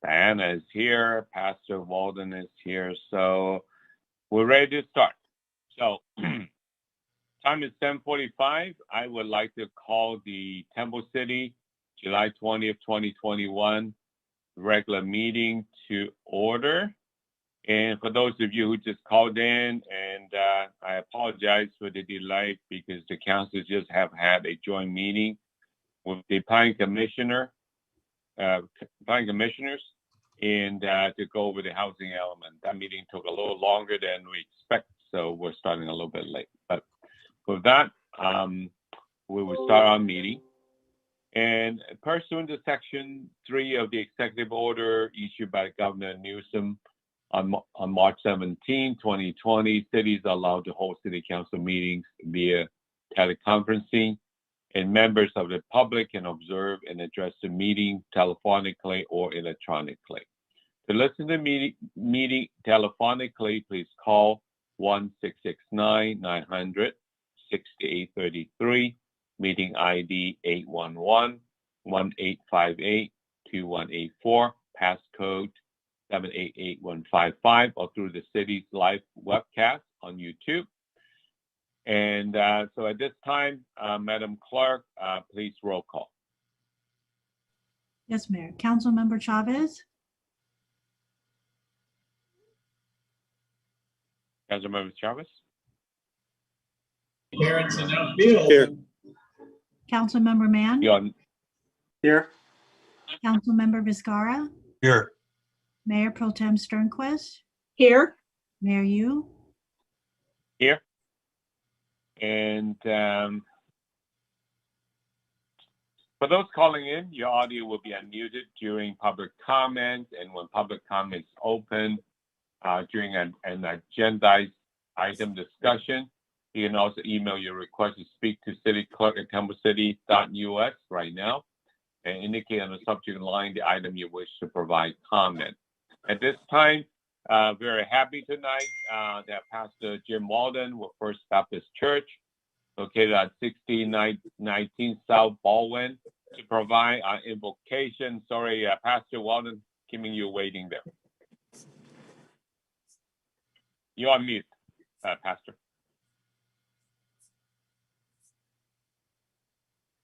Diana is here. Pastor Walden is here. So we're ready to start. So time is 10:45. I would like to call the Temple City July 20th, 2021 regular meeting to order. And for those of you who just called in, and I apologize for the delay because the councils just have had a joint meeting with the planning commissioners, and to go over the housing element. That meeting took a little longer than we expect, so we're starting a little bit late. But with that, we will start our meeting. And pursuant to Section 3 of the Executive Order issued by Governor Newsom on March 17, 2020, cities are allowed to hold city council meetings via teleconferencing, and members of the public can observe and address the meeting telephonically or electronically. To listen to the meeting telephonically, please call 1-669-900-6833, meeting ID 811-1858-2184, passcode 788155, or through the city's live webcast on YouTube. And so at this time, Madam Clerk, please roll call. Yes, Mayor. Councilmember Chavez? Councilmember Chavez? Parents in outfield. Here. Councilmember Mann? Here. Councilmember Vizcarra? Here. Mayor Pro Tem Sternquist? Here. Mayor Yu? Here. And for those calling in, your audio will be unmuted during public comment, and when public comment is open during an agendized item discussion. You can also email your request to speak to cityclerk@templecity.us right now and indicate on the subject line the item you wish to provide comment. At this time, very happy tonight to have Pastor Jim Walden with First Baptist Church, located at 1619 South Baldwin, to provide our invocation. Sorry, Pastor Walden, keeping you waiting there. You're on mute, Pastor.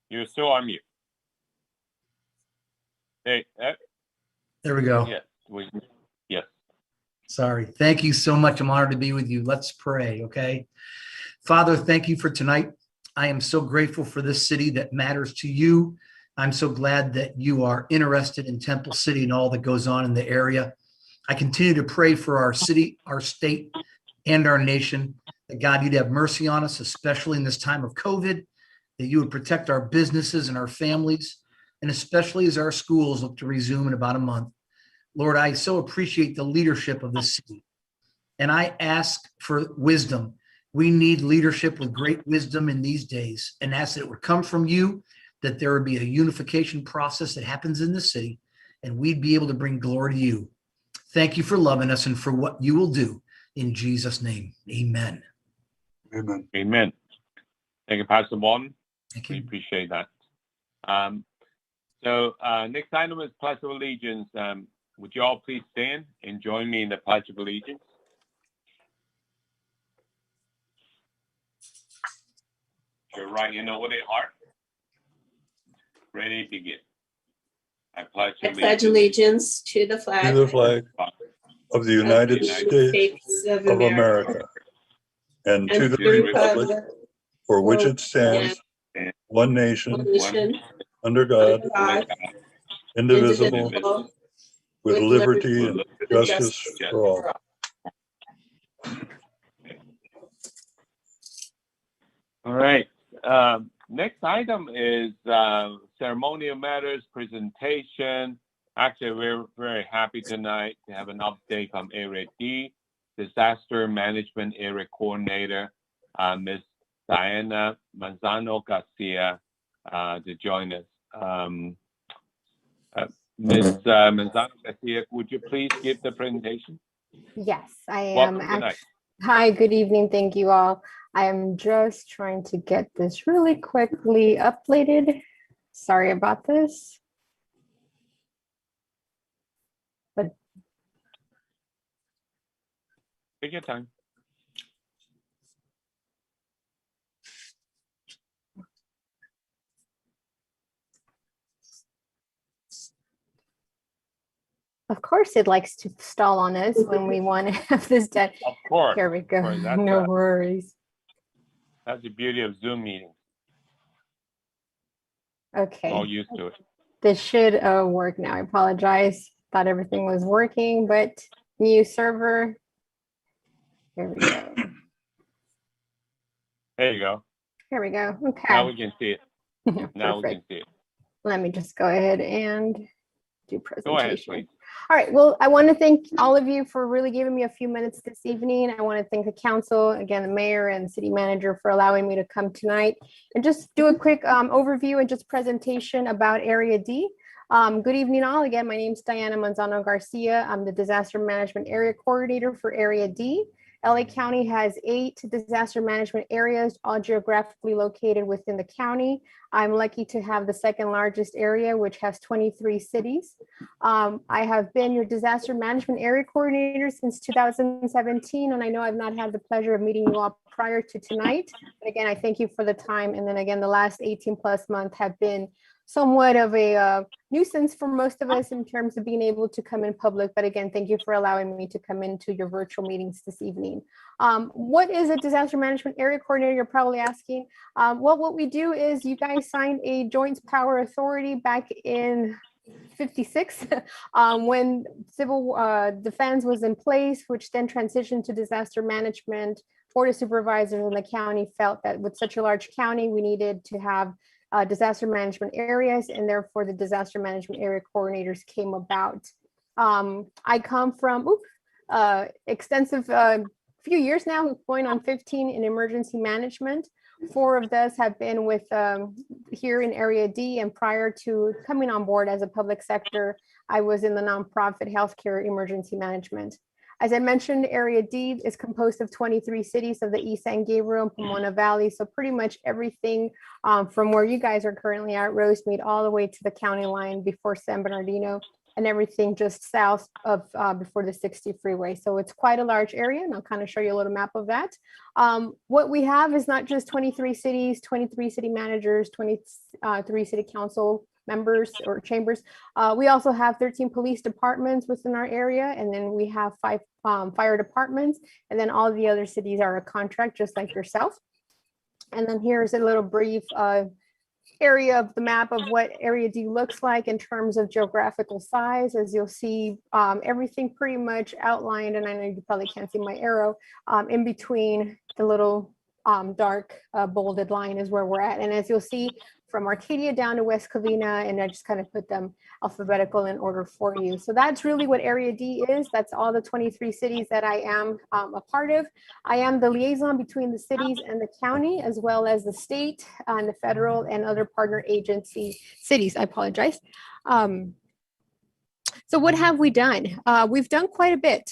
You're still on mute. Hey, there we go. Yes, yes. Sorry. Thank you so much. I'm honored to be with you. Let's pray, okay? Father, thank you for tonight. I am so grateful for this city that matters to you. I'm so glad that you are interested in Temple City and all that goes on in the area. I continue to pray for our city, our state, and our nation, that God, you'd have mercy on us, especially in this time of COVID, that you would protect our businesses and our families, and especially as our schools look to resume in about a month. Lord, I so appreciate the leadership of this city, and I ask for wisdom. We need leadership with great wisdom in these days, and ask that it would come from you, that there would be a unification process that happens in the city, and we'd be able to bring glory to you. Thank you for loving us and for what you will do. In Jesus' name, amen. Amen. Amen. Thank you, Pastor Walden. Thank you. We appreciate that. So next item is Pledge of Allegiance. Would you all please stand and join me in the Pledge of Allegiance? Your right hand over the heart. Ready to begin. I pledge allegiance to the flag of the United States of America and to the republic for which it stands, one nation, under God, indivisible, with liberty and justice for all. All right. Next item is ceremonial matters presentation. Actually, we're very happy tonight to have an update from Area D, Disaster Management Area Coordinator, Ms. Diana Manzano Garcia, to join us. Ms. Manzano Garcia, would you please give the presentation? Yes, I Welcome am. tonight. Hi, good evening. Thank you all. I am just trying to get this really quickly uploaded. Sorry about this. Take your time. Of course, it likes to stall on us when we want to have this done. Of course. Here we go. course, that's No right. worries. That's the beauty of Zoom meetings. Okay. All used to it. This should work now. I apologize. Thought everything was working, but new server. Here we go. There you go. Here we go. Okay. Now we can see it. Now we Perfect. can see it. Let me just go ahead and do Go ahead, presentation. please. All right. Well, I want to thank all of you for really giving me a few minutes this evening. I want to thank the council, again, the mayor and city manager for allowing me to come tonight and just do a quick overview and just presentation about Area D. Good evening, all. Again, my name is Diana Manzano Garcia. I'm the Disaster Management Area Coordinator for Area D. LA County has 8 disaster management areas, all geographically located within the county. I'm lucky to have the second largest area, which has 23 cities. I have been your disaster management area coordinator since 2017, and I know I've not had the pleasure of meeting you all prior to tonight. But again, I thank you for the time. And then again, the last 18 plus months have been somewhat of a nuisance for most of us in terms of being able to come in public. But again, thank you for allowing me to come into your virtual meetings this evening. What is a disaster management area coordinator? You're probably asking. Well, what we do is you guys signed a joint power authority back in 56 when civil defense was in place, which then transitioned to disaster management. Board of Supervisors in the county felt that with such a large county, we needed to have disaster management areas, and therefore the disaster management area coordinators came about. I come from extensive few years now, going on 15 in emergency management. 4 of those have been with here in Area D, and prior to coming on board as a public sector, I was in the nonprofit healthcare emergency management. As I mentioned, Area D is composed of 23 cities of the East San Gabriel and Pomona Valley. So pretty much everything from where you guys are currently at Rosemead all the way to the county line before San Bernardino, and everything just south of before the 60 freeway. So it's quite a large area, and I'll kind of show you a little map of that. What we have is not just 23 cities, 23 city managers, 23 city council members or chambers. We also have 13 police departments within our area, and then we have 5 fire departments, and then all the other cities are a contract, just like yourself. And then here's a little brief area of the map of what Area D looks like in terms of geographical size. As you'll see, everything pretty much outlined, and I know you probably can't see my arrow, in between the little dark bolded line is where we're at. And as you'll see, from Arcadia down to West Covina, and I just kind of put them alphabetical in order for you. So that's really what Area D is. That's all the 23 cities that I am a part of. I am the liaison between the cities and the county, as well as the state and the federal and other partner agency cities. I apologize. So what have we done? We've done quite a bit,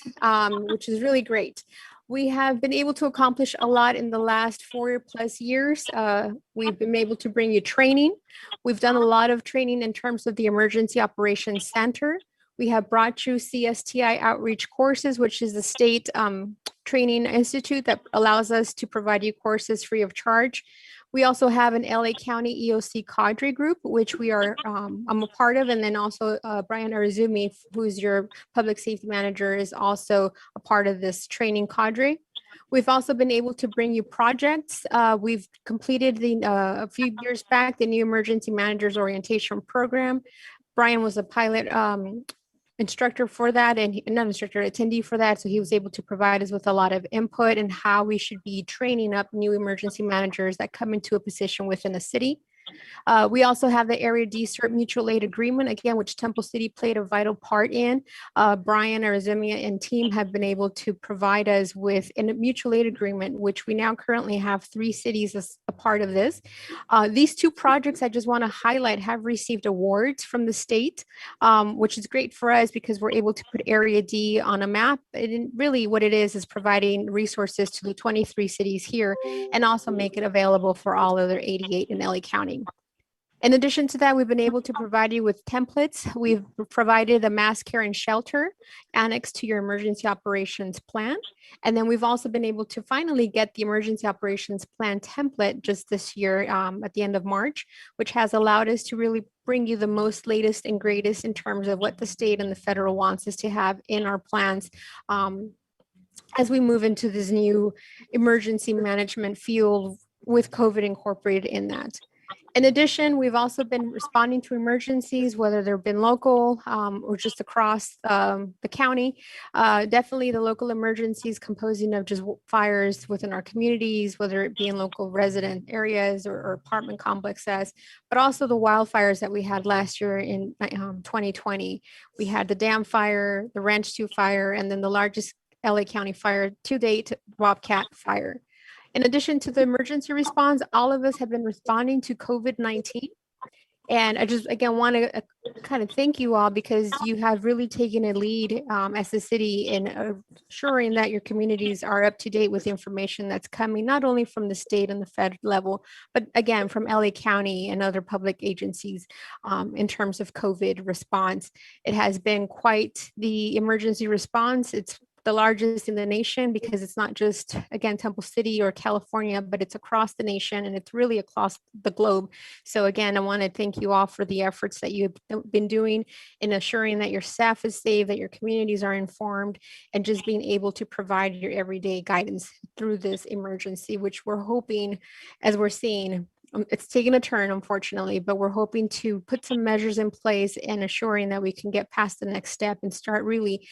which is really great. We have been able to accomplish a lot in the last 4+ years. We've been able to bring you training. We've done a lot of training in terms of the Emergency Operations Center. We have brought you CSTI outreach courses, which is the state training institute that allows us to provide you courses free of charge. We also have an LA County EOC cadre group, which we are, I'm a part of, and then also Brian Arizumi, who's your public safety manager, is also a part of this training cadre. We've also been able to bring you projects. We've completed a few years back the new emergency managers orientation program. Brian was a pilot instructor for that, and not instructor, attendee for that. So he was able to provide us with a lot of input and how we should be training up new emergency managers that come into a position within a city. We also have the Area D CERT mutual aid agreement, again, which Temple City played a vital part in. Brian Arizumia and team have been able to provide us with a mutual aid agreement, which we now currently have 3 cities as a part of this. These 2 projects I just want to highlight have received awards from the state, which is great for us because we're able to put Area D on a map. And really what it is providing resources to the 23 cities here and also make it available for all other 88 in LA County. In addition to that, we've been able to provide you with templates. We've provided a mass care and shelter annexed to your emergency operations plan. And then we've also been able to finally get the emergency operations plan template just this year at the end of March, which has allowed us to really bring you the most latest and greatest in terms of what the state and the federal wants us to have in our plans as we move into this new emergency management field with COVID incorporated in that. In addition, we've also been responding to emergencies, whether they've been local or just across the county. Definitely the local emergencies composing of just fires within our communities, whether it be in local resident areas or apartment complexes, but also the wildfires that we had last year in 2020. We had the Dam Fire, the Ranch 2 fire, and then the largest LA County fire to date, Bobcat Fire. In addition to the emergency response, all of us have been responding to COVID-19. And I just, again, want to kind of thank you all because you have really taken a lead as a city in assuring that your communities are up to date with information that's coming, not only from the state and the Fed level, but again, from LA County and other public agencies in terms of COVID response. It has been quite the emergency response. It's the largest in the nation because it's not just, again, Temple City or California, but it's across the nation and it's really across the globe. So again, I want to thank you all for the efforts that you've been doing in assuring that your staff is safe, that your communities are informed, and just being able to provide your everyday guidance through this emergency, which we're hoping, as we're seeing, it's taken a turn, unfortunately, but we're hoping to put some measures in place and assuring that we can get past the next step and start really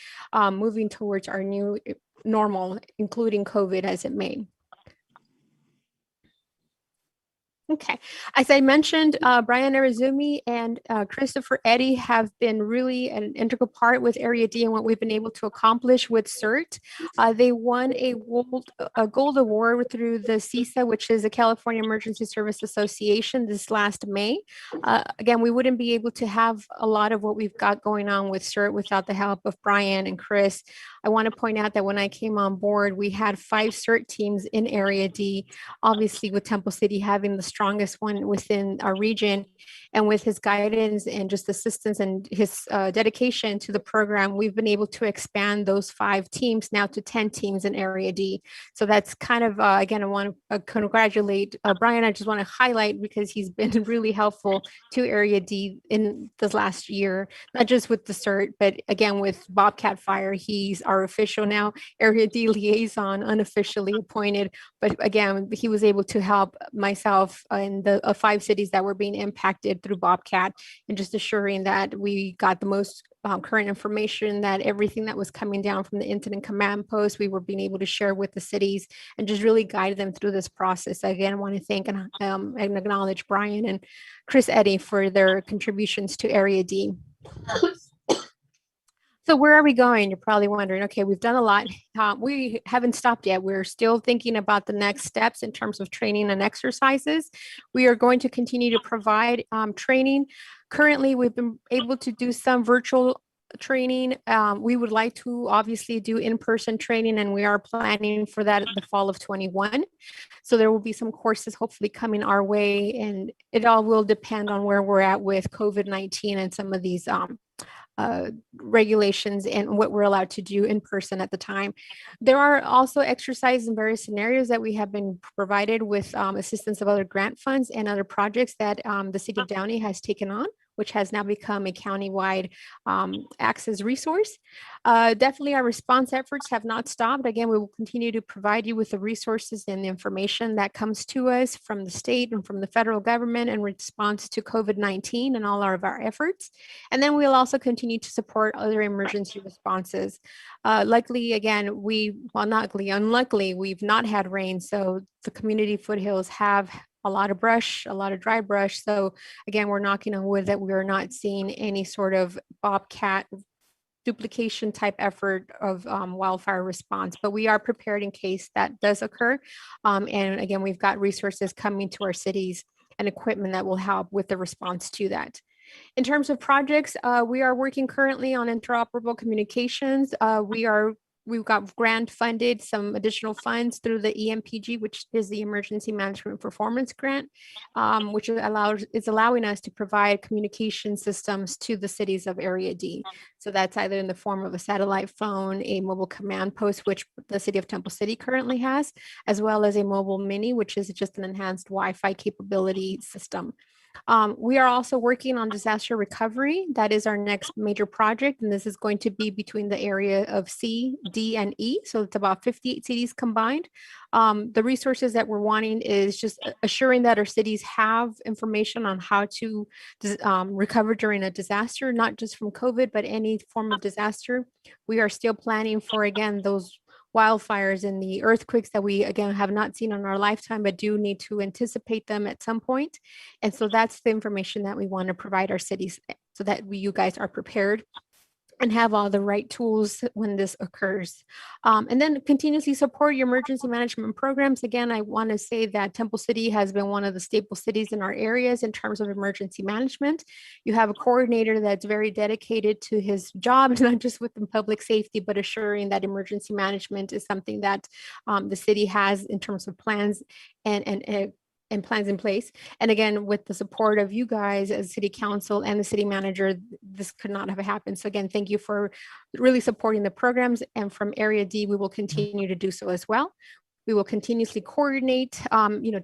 moving towards our new normal, including COVID as it may. Okay, as I mentioned, Brian Arizumi and Christopher Eddy have been really an integral part with Area D and what we've been able to accomplish with CERT. They won a gold award through the CISA, which is the California Emergency Service Association, this last May. Again, we wouldn't be able to have a lot of what we've got going on with CERT without the help of Brian and Chris. I want to point out that when I came on board, we had 5 CERT teams in Area D, obviously with Temple City having the strongest one within our region. And with his guidance and just assistance and his dedication to the program, we've been able to expand those 5 teams now to 10 teams in Area D. So that's kind of, again, I want to congratulate Brian. I just want to highlight because he's been really helpful to Area D in this last year, not just with the CERT, but again, with Bobcat Fire, he's our official now Area D liaison, unofficially appointed. But again, he was able to help myself in the 5 cities that were being impacted through Bobcat, and just assuring that we got the most current information, that everything that was coming down from the incident command post, we were being able to share with the cities and just really guide them through this process. Again, I want to thank and acknowledge Brian and Chris Eddy for their contributions to Area D. So where are we going? You're probably wondering, okay, we've done a lot. We haven't stopped yet. We're still thinking about the next steps in terms of training and exercises. We are going to continue to provide training. Currently, we've been able to do some virtual training. We would like to obviously do in-person training, and we are planning for that in the fall of 21. So there will be some courses hopefully coming our way, and it all will depend on where we're at with COVID-19 and some of these regulations and what we're allowed to do in person at the time. There are also exercises in various scenarios that we have been provided with assistance of other grant funds and other projects that the City of Downey has taken on, which has now become a countywide access resource. Definitely our response efforts have not stopped. Again, we will continue to provide you with the resources and the information that comes to us from the state and from the federal government in response to COVID-19 and all of our efforts. And then we'll also continue to support other emergency responses. Luckily, again, unluckily, we've not had rain, so the community foothills have a lot of brush, a lot of dry brush. So again, we're knocking on wood that we're not seeing any sort of Bobcat duplication type effort of wildfire response, but we are prepared in case that does occur. And again, we've got resources coming to our cities and equipment that will help with the response to that. In terms of projects, we are working currently on interoperable communications. We are we've got grant funded some additional funds through the EMPG, which is the Emergency Management Performance Grant, which is allowing us to provide communication systems to the cities of Area D. So that's either in the form of a satellite phone, a mobile command post, which the city of Temple City currently has, as well as a mobile mini, which is just an enhanced Wi-Fi capability system. We are also working on disaster recovery. That is our next major project, and this is going to be between the area of C, D, and E. So it's about 58 cities combined. The resources that we're wanting is just assuring that our cities have information on how to recover during a disaster, not just from COVID, but any form of disaster. We are still planning for, again, those wildfires and the earthquakes that we, again, have not seen in our lifetime, but do need to anticipate them at some point. And so that's the information that we want to provide our cities so that you guys are prepared and have all the right tools when this occurs. And then continuously support your emergency management programs. Again, I want to say that Temple City has been one of the staple cities in our areas in terms of emergency management. You have a coordinator that's very dedicated to his job, not just within public safety, but assuring that emergency management is something that the city has in terms of plans and plans in place. And again, with the support of you guys as city council and the city manager, this could not have happened. So again, thank you for really supporting the programs. And from Area D, we will continue to do so as well. We will continuously coordinate,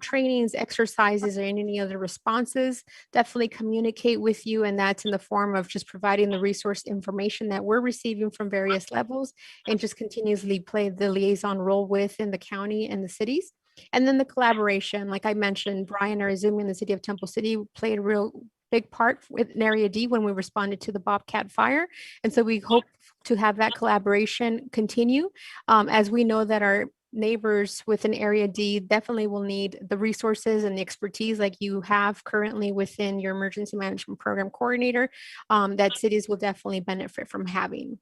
trainings, exercises, or any other responses. Definitely communicate with you, and that's in the form of just providing the resource information that we're receiving from various levels, and just continuously play the liaison role within the county and the cities. And then the collaboration, like I mentioned, Brian or Izumi in the city of Temple City played a real big part with Area D when we responded to the Bobcat fire. And so we hope to have that collaboration continue, as we know that our neighbors within Area D definitely will need the resources and the expertise like you have currently within your emergency management program coordinator, that cities will definitely benefit from having.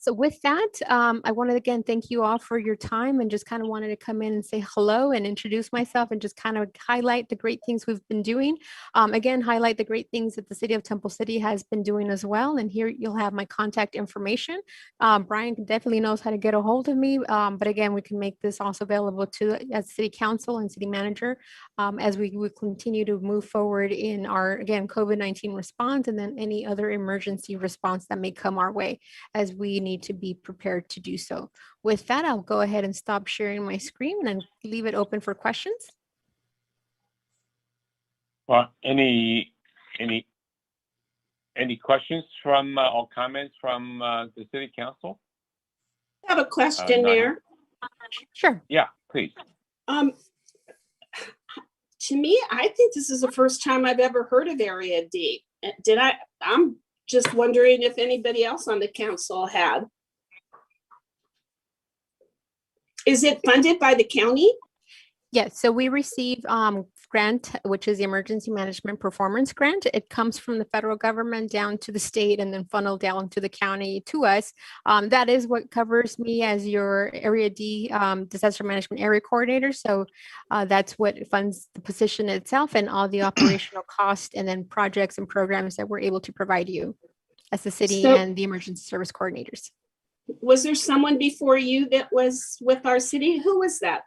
So with that, I want to again thank you all for your time, and just kind of wanted to come in and say hello and introduce myself and just kind of highlight the great things we've been doing. Again, highlight the great things that the city of Temple City has been doing as well. And here you'll have my contact information. Brian definitely knows how to get a hold of me. But again, we can make this also available to as city council and city manager as we continue to move forward in our, again, COVID-19 response, and then any other emergency response that may come our way as we need to be prepared to do so. With that, I'll go ahead and stop sharing my screen and leave it open for questions. Well, any questions from or comments from the city council? I have a question, Mayor. Sure. Yeah, please. To me, I think this is the first time I've ever heard of Area D. I'm just wondering if anybody else on the council had. Is it funded by the county? Yes, so we receive grant, which is the Emergency Management Performance Grant. It comes from the federal government down to the state and then funneled down to the county to us. That is what covers me as your Area D Disaster Management Area Coordinator. So that's what funds the position itself and all the operational costs and then projects and programs that we're able to provide you as the city and the emergency service coordinators. Was there someone before you that was with our city? Who was that?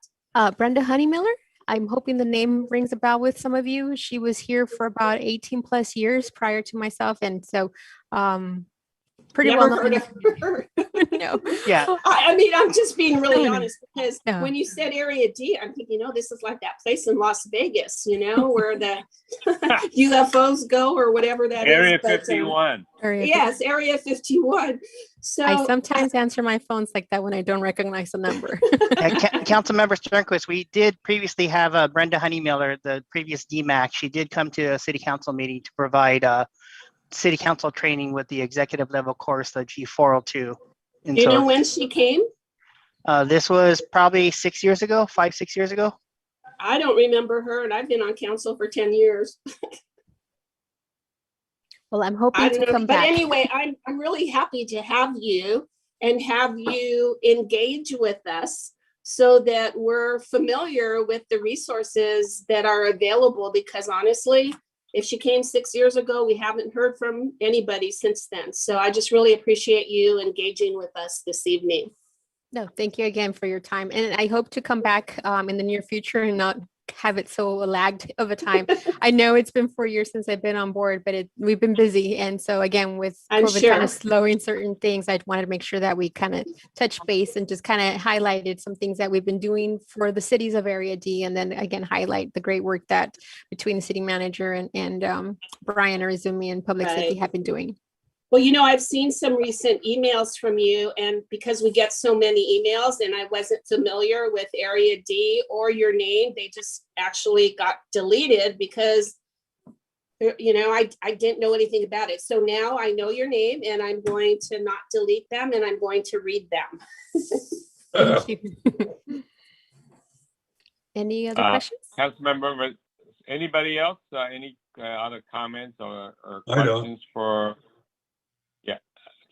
Brenda Honeymiller. I'm hoping the name rings a bell with some of you. She was here for about 18 plus years prior to myself. And so pretty Never well heard of her. No. Yeah. I mean, I'm just being really honest, because No. when you said Area D, I'm thinking, this is like that place in Las Vegas, where the UFOs go or whatever that Area is. But, 51. yes, Area 51. So I sometimes answer my phones like that when I don't recognize the number. Councilmember Sternquist, we did previously have Brenda Honeymiller, the previous DMAC. She did come to a city council meeting to provide city council training with the executive level course, the G402. And do you know when she came? This was probably 6 years ago, 5-6 years ago. I don't remember her, and I've been on council for 10 years. Well, I'm hoping to come back. But anyway, I'm really happy to have you and have you engage with us so that we're familiar with the resources that are available, because honestly, if she came 6 years ago, we haven't heard from anybody since then. So I just really appreciate you engaging with us this evening. No, thank you again for your time. And I hope to come back in the near future and not have it so lagged of a time. I know it's been 4 years since I've been on board, but we've been busy. And so again, with I'm COVID sure. kind of slowing certain things, I wanted to make sure that we kind of touch base and just kind of highlighted some things that we've been doing for the cities of Area D. And then again, highlight the great work that between the city manager and Brian Arizumi and Public Safety have been doing. Well, you know, I've seen some recent emails from you, and because we get so many emails and I wasn't familiar with Area D or your name, they just actually got deleted because, you know, I didn't know anything about it. So now I know your name and I'm going to not delete them and I'm going to read them. Thank you. Any other questions? Councilmember, anybody else? Any other comments or I don't. questions for? Yeah,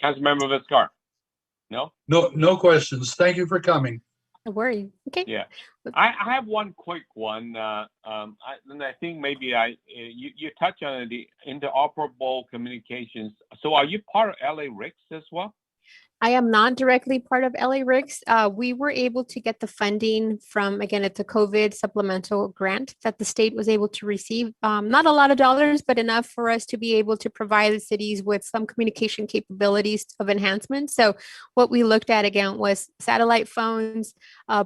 Councilmember Viscar. No. No questions. Thank you for coming. No worry. Okay. Yeah, I have one quick one, and I think maybe you touch on the interoperable communications. So, are you part of LA RICS as well? I am not directly part of LA RICS. We were able to get the funding from, again, it's a COVID supplemental grant that the state was able to receive. Not a lot of dollars, but enough for us to be able to provide the cities with some communication capabilities of enhancement. So what we looked at again was satellite phones.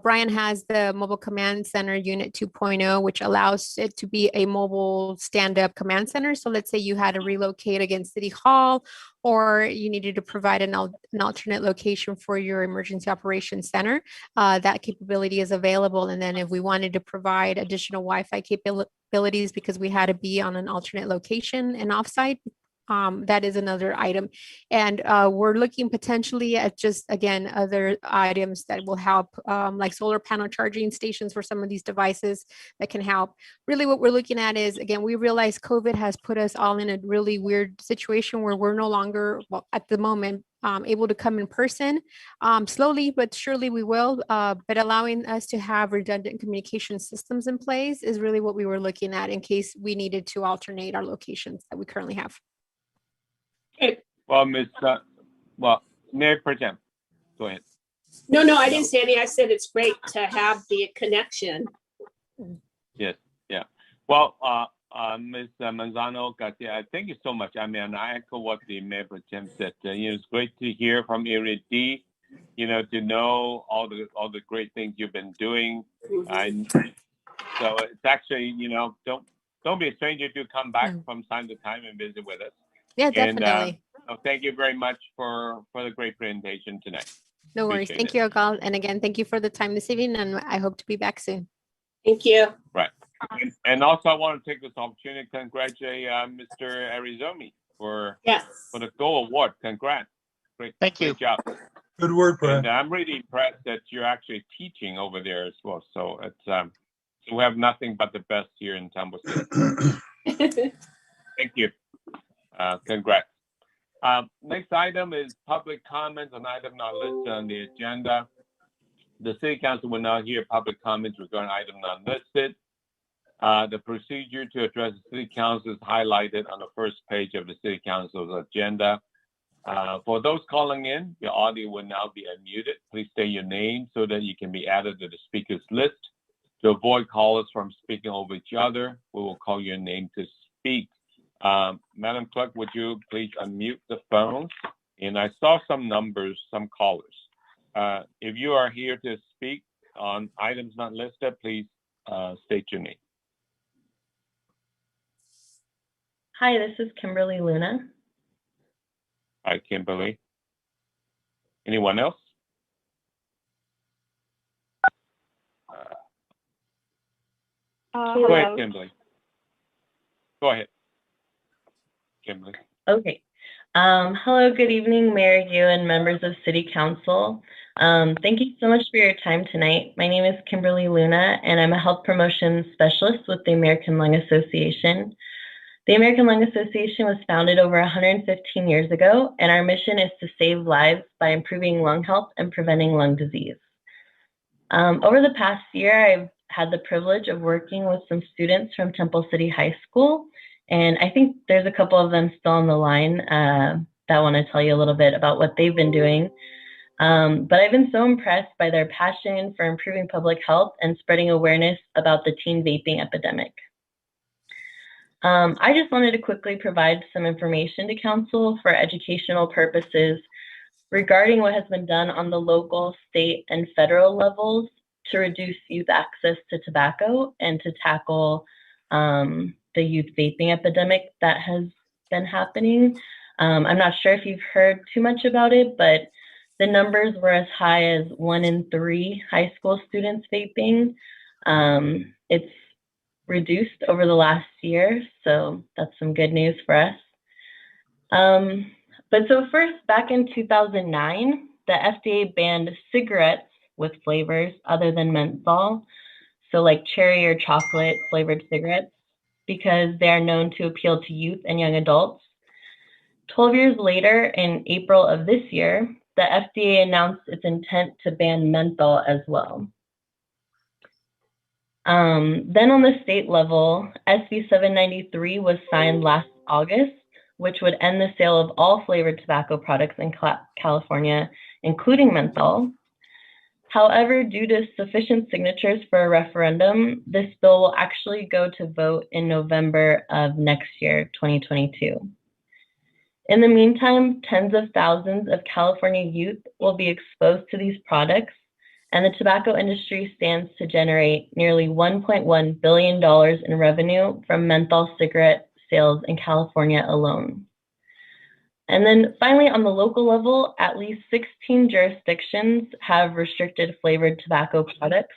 Brian has the Mobile Command Center Unit 2.0, which allows it to be a mobile stand-up command center. So let's say you had to relocate against City Hall, or you needed to provide an alternate location for your emergency operations center, that capability is available. And then if we wanted to provide additional Wi-Fi capabilities because we had to be on an alternate location and offsite, that is another item. And we're looking potentially at just, again, other items that will help, like solar panel charging stations for some of these devices that can help. Really what we're looking at is, again, we realize COVID has put us all in a really weird situation where we're no longer, well, at the moment, able to come in person. Slowly but surely we will, but allowing us to have redundant communication systems in place is really what we were looking at in case we needed to alternate our locations that we currently have. Well, Mayor Pro Tem, go ahead. No, I didn't say any. I said it's great to have the connection. Yes, yeah. Well, Ms. Manzano Garcia, thank you so much. I mean, I echo what the Mayor Pro Tem said. It's great to hear from Area D. To know all the great things you've been doing. So it's actually, don't be a stranger to come back from time to time and visit with us. Yeah, definitely. And thank you very much for the great presentation tonight. No worries. Thank you, Akal. And again, thank you for the time this evening, and I hope to be back soon. Thank you. Right. And also, I want to take this opportunity to congratulate Mr. Arizumi for the Gold Award. Congrats. Great. Thank you. Great job. Good work, Brian. And I'm really impressed that you're actually teaching over there as well. So it's so we have nothing but the best here in Tambo City. Thank you. Congrats. Next item is public comments on item not listed on the agenda. The City Council will now hear public comments regarding item not listed. The procedure to address the City Council is highlighted on the first page of the City Council's agenda. For those calling in, your audio will now be unmuted. Please state your name so that you can be added to the speakers list. To avoid callers from speaking over each other, we will call your name to speak. Madam Clerk, would you please unmute the phones? And I saw some numbers, some callers. If you are here to speak on items not listed, please state your name. Hi, this is Kimberly Luna. Hi, Kimberly. Anyone else? Go ahead, Kimberly. Go ahead, Kimberly. Okay. Hello, good evening, Mayor Yu and members of City Council. Thank you so much for your time tonight. My name is Kimberly Luna, and I'm a health promotion specialist with the American Lung Association. The American Lung Association was founded over 115 years ago, and our mission is to save lives by improving lung health and preventing lung disease. Over the past year, I've had the privilege of working with some students from Temple City High School And I think there's a couple of them still on the line that want to tell you a little bit about what they've been doing. But I've been so impressed by their passion for improving public health and spreading awareness about the teen vaping epidemic. I just wanted to quickly provide some information to council for educational purposes regarding what has been done on the local, state, and federal levels to reduce youth access to tobacco and to tackle the youth vaping epidemic that has been happening. I'm not sure if you've heard too much about it, but the numbers were as high as 1 in 3 high school students vaping. It's reduced over the last year, so that's some good news for us. But so first, back in 2009, the FDA banned cigarettes with flavors other than menthol, so like cherry or chocolate flavored cigarettes, because they are known to appeal to youth and young adults. 12 years later, in April of this year, the FDA announced its intent to ban menthol as well. Then on the state level, SB 793 was signed last August, which would end the sale of all flavored tobacco products in California, including menthol. However, due to sufficient signatures for a referendum, this bill will actually go to vote in November of next year, 2022. In the meantime, tens of thousands of California youth will be exposed to these products, and the tobacco industry stands to generate nearly $1.1 billion in revenue from menthol cigarette sales in California alone. And then finally, on the local level, at least 16 jurisdictions have restricted flavored tobacco products.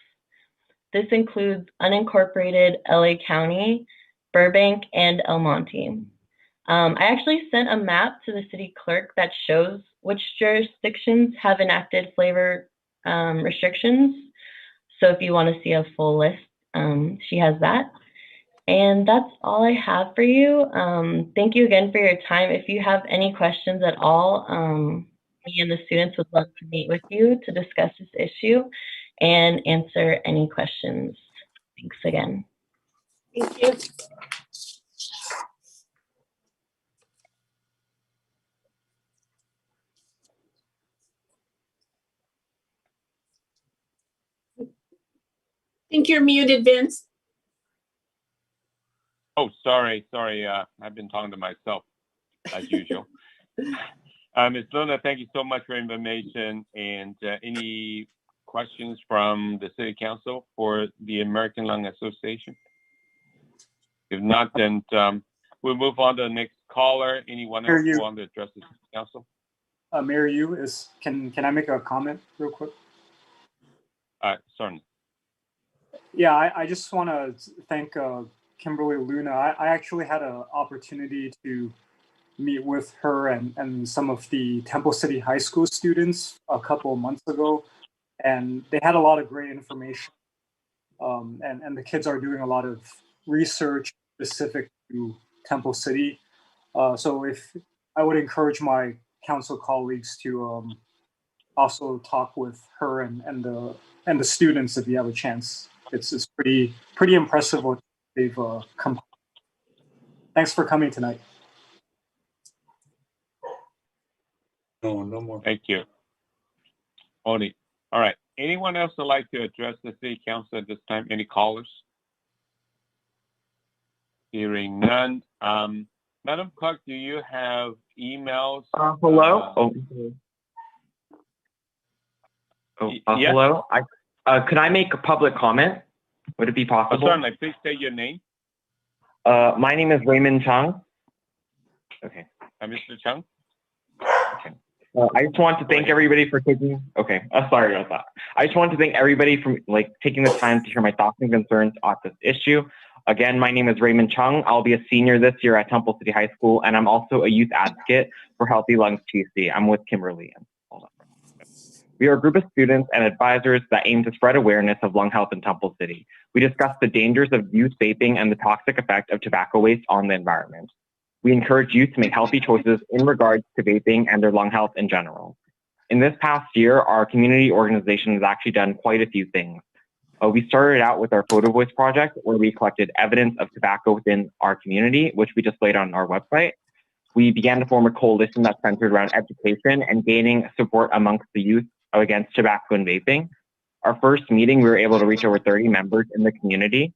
This includes unincorporated LA County, Burbank, and El Monte. I actually sent a map to the city clerk that shows which jurisdictions have enacted flavor restrictions. So if you want to see a full list, she has that. And that's all I have for you. Thank you again for your time. If you have any questions at all, me and the students would love to meet with you to discuss this issue and answer any questions. Thanks again. Thank you. I think you're muted, Vince. Oh, sorry. I've been talking to myself as usual. Ms. Luna, thank you so much for information. And any questions from the City Council for the American Lung Association? If not, then we'll move on to the next caller. Anyone else who wants to address the City Council? Mayor Yu, can I make a comment real quick? Certainly. Yeah, I just want to thank Kimberly Luna. I actually had an opportunity to meet with her and some of the Temple City High School students a couple of months ago, and they had a lot of great information. And the kids are doing a lot of research specific to Temple City. So if I would encourage my council colleagues to also talk with her and the students if you have a chance. It's pretty impressive what they've come. Thanks for coming tonight. No more. Thank you. Oni. All right. Anyone else would like to address the City Council at this time? Any callers? Hearing none. Madam Clerk, do you have emails? Hello? Yes. Hello? Could I make a public comment? Would it be possible? Certainly. Please state your name. My name is Raymond Chung. Okay. Mr. Chung? Okay. I just want to thank everybody for taking, sorry about that. I just want to thank everybody for taking the time to hear my thoughts and concerns on this issue. Again, my name is Raymond Chung. I'll be a senior this year at Temple City High School, and I'm also a youth advocate for Healthy Lungs TC. I'm with Kimberly. We are a group of students and advisors that aim to spread awareness of lung health in Temple City. We discuss the dangers of youth vaping and the toxic effect of tobacco waste on the environment. We encourage youth to make healthy choices in regards to vaping and their lung health in general. In this past year, our community organization has actually done quite a few things. We started out with our Photo Voice project, where we collected evidence of tobacco within our community, which we displayed on our website. We began to form a coalition that centered around education and gaining support amongst the youth against tobacco and vaping. Our first meeting, we were able to reach over 30 members in the community.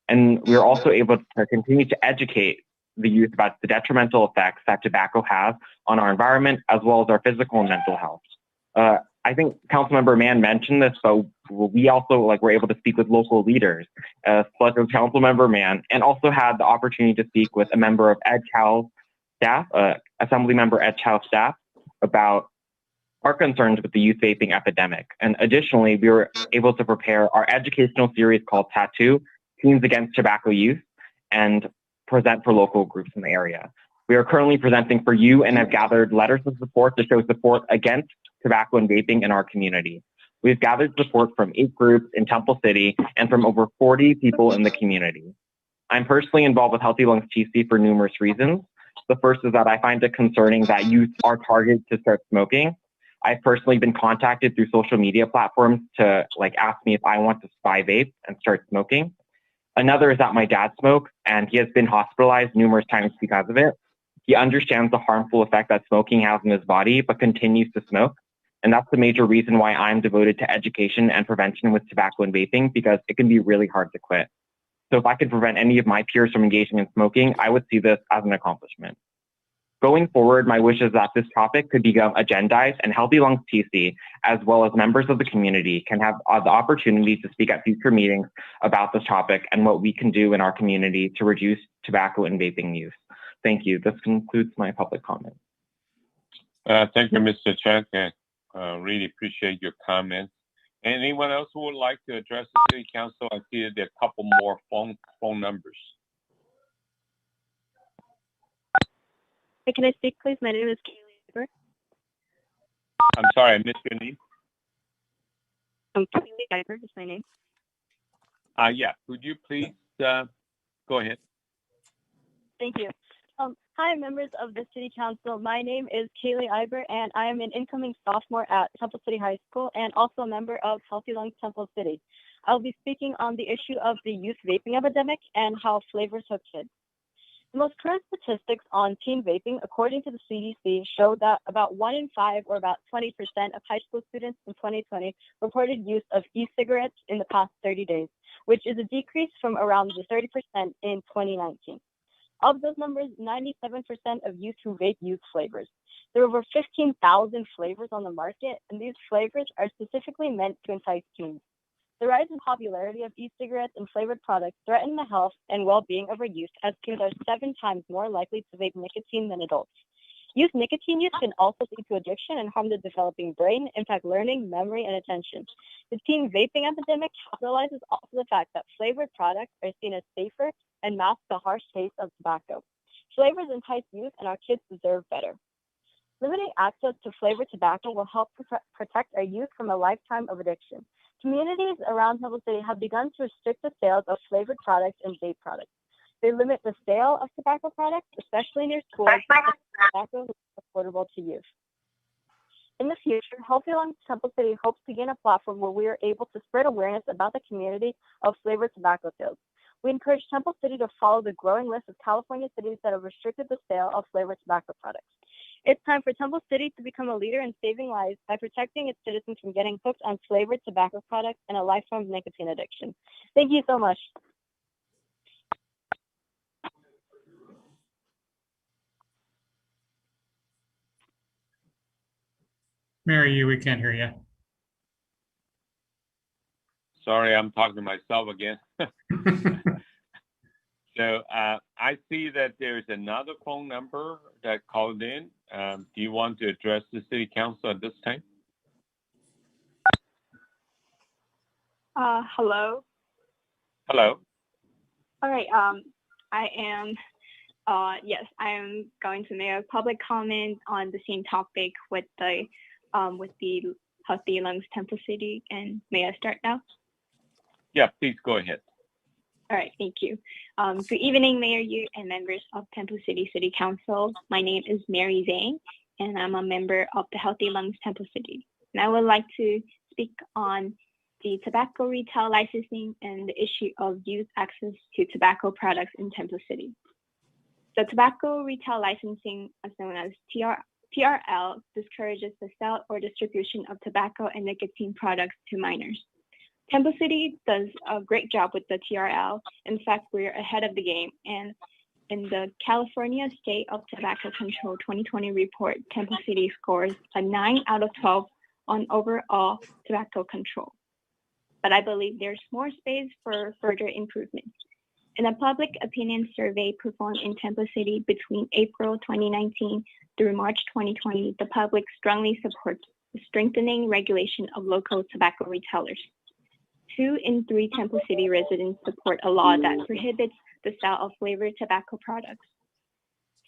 And we were also able to continue to educate the youth about the detrimental effects that tobacco has on our environment, as well as our physical and mental health. I think Councilmember Mann mentioned this, but we also were able to speak with local leaders, such as Councilmember Mann, and also had the opportunity to speak with a member of Ed Chow's staff, Assembly Member Ed Chow's staff, about our concerns with the youth vaping epidemic. And additionally, we were able to prepare our educational series called Tattoo, Teens Against Tobacco Use, and present for local groups in the area. We are currently presenting for you and have gathered letters of support to show support against tobacco and vaping in our community. We've gathered support from 8 groups in Temple City and from over 40 people in the community. I'm personally involved with Healthy Lungs TC for numerous reasons. The first is that I find it concerning that youth are targeted to start smoking. I've personally been contacted through social media platforms to ask me if I want to buy vape and start smoking. Another is that my dad smokes and he has been hospitalized numerous times because of it. He understands the harmful effect that smoking has in his body, but continues to smoke. And that's the major reason why I'm devoted to education and prevention with tobacco and vaping, because it can be really hard to quit. So if I could prevent any of my peers from engaging in smoking, I would see this as an accomplishment. Going forward, my wish is that this topic could become agendized, and Healthy Lungs TC, as well as members of the community, can have the opportunity to speak at future meetings about this topic and what we can do in our community to reduce tobacco and vaping use. Thank you. This concludes my public comment. Thank you, Mr. Chen. Really appreciate your comments. Anyone else who would like to address the City Council? I see that there are a couple more phone numbers. Hey, can I speak, please? My name is Kaylee Iber. I'm sorry, I missed your name. Kaylee Iber is my name. Yeah, could you please go ahead? Thank you. Hi, members of the City Council. My name is Kaylee Iber, and I am an incoming sophomore at Temple City High School and also a member of Healthy Lungs Temple City. I'll be speaking on the issue of the youth vaping epidemic and how flavors hook kids. The most current statistics on teen vaping, according to the CDC, show that about 1 in 5, or about 20% of high school students in 2020 reported use of e-cigarettes in the past 30 days, which is a decrease from around the 30% in 2019. Of those numbers, 97% of youth who vape use flavors. There are over 15,000 flavors on the market, and these flavors are specifically meant to entice teens. The rise in popularity of e-cigarettes and flavored products threaten the health and well-being of our youth, as teens are 7 times more likely to vape nicotine than adults. Youth nicotine use can also lead to addiction and harm the developing brain, impact learning, memory, and attention. The teen vaping epidemic capitalizes off the fact that flavored products are seen as safer and mask the harsh taste of tobacco. Flavors entice youth, and our kids deserve better. Limiting access to flavored tobacco will help protect our youth from a lifetime of addiction. Communities around Temple City have begun to restrict the sales of flavored products and vape products. They limit the sale of tobacco products, especially near schools, because tobacco is affordable to youth. In the future, Healthy Lungs Temple City hopes to gain a platform where we are able to spread awareness about the community of flavored tobacco sales. We encourage Temple City to follow the growing list of California cities that have restricted the sale of flavored tobacco products. It's time for Temple City to become a leader in saving lives by protecting its citizens from getting hooked on flavored tobacco products and a lifelong nicotine addiction. Thank you so much. Mary, we can't hear you. Sorry, I'm talking to myself again. So I see that there's another phone number that called in. Do you want to address the City Council at this time? Hello. Hello. All right. I am. Yes, I am going to make a public comment on the same topic with the Healthy Lungs Temple City. And may I start now? Yeah, please go ahead. All right, thank you. Good evening, Mayor Yu and members of Temple City City Council. My name is Mary Zhang, and I'm a member of the Healthy Lungs Temple City. And I would like to speak on the tobacco retail licensing, and the issue of youth access to tobacco products in Temple City. The tobacco retail licensing, as known as TRL, discourages the sale or distribution of tobacco and nicotine products to minors. Temple City does a great job with the TRL. In fact, we're ahead of the game. And in the California State of Tobacco Control 2020 report, Temple City scores a 9 out of 12 on overall tobacco control. But I believe there's more space for further improvement. In a public opinion survey performed in Temple City between April 2019 through March 2020, the public strongly supports the strengthening regulation of local tobacco retailers. 2 in 3 Temple City residents support a law that prohibits the sale of flavored tobacco products.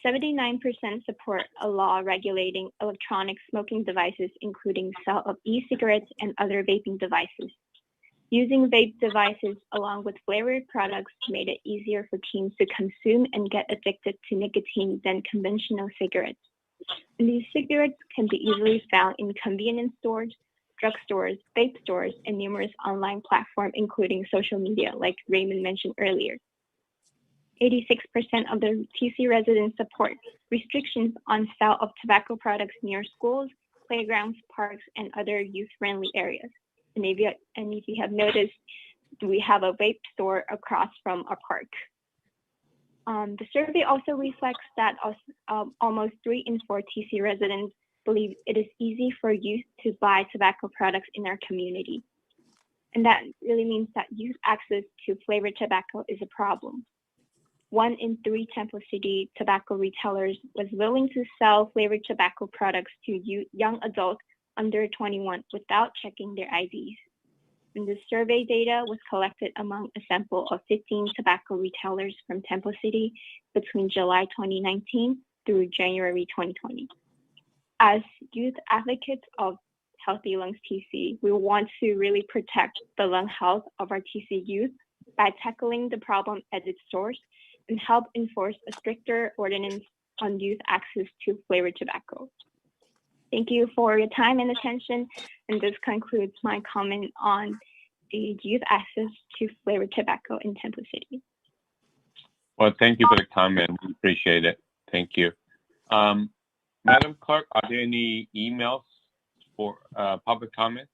79% support a law regulating electronic smoking devices, including sale of e-cigarettes and other vaping devices. Using vape devices along with flavored products made it easier for teens to consume and get addicted to nicotine than conventional cigarettes. And these cigarettes can be easily found in convenience stores, drugstores, vape stores, and numerous online platforms, including social media, like Raymond mentioned earlier. 86% of the TC residents support restrictions on sale of tobacco products near schools, playgrounds, parks, and other youth-friendly areas. And if you have noticed, we have a vape store across from a park. The survey also reflects that almost 3 in 4 TC residents believe it is easy for youth to buy tobacco products in our community. And that really means that youth access to flavored tobacco is a problem. 1 in 3 Temple City tobacco retailers was willing to sell flavored tobacco products to young adults under 21 without checking their IDs. And the survey data was collected among a sample of 15 tobacco retailers from Temple City between July 2019 through January 2020. As youth advocates of Healthy Lungs TC, we want to really protect the lung health of our TC youth by tackling the problem at its source and help enforce a stricter ordinance on youth access to flavored tobacco. Thank you for your time and attention, and this concludes my comment on the youth access to flavored tobacco in Temple City. Well, thank you for the comment. We appreciate it. Thank you. Madam Clerk, are there any emails for public comment?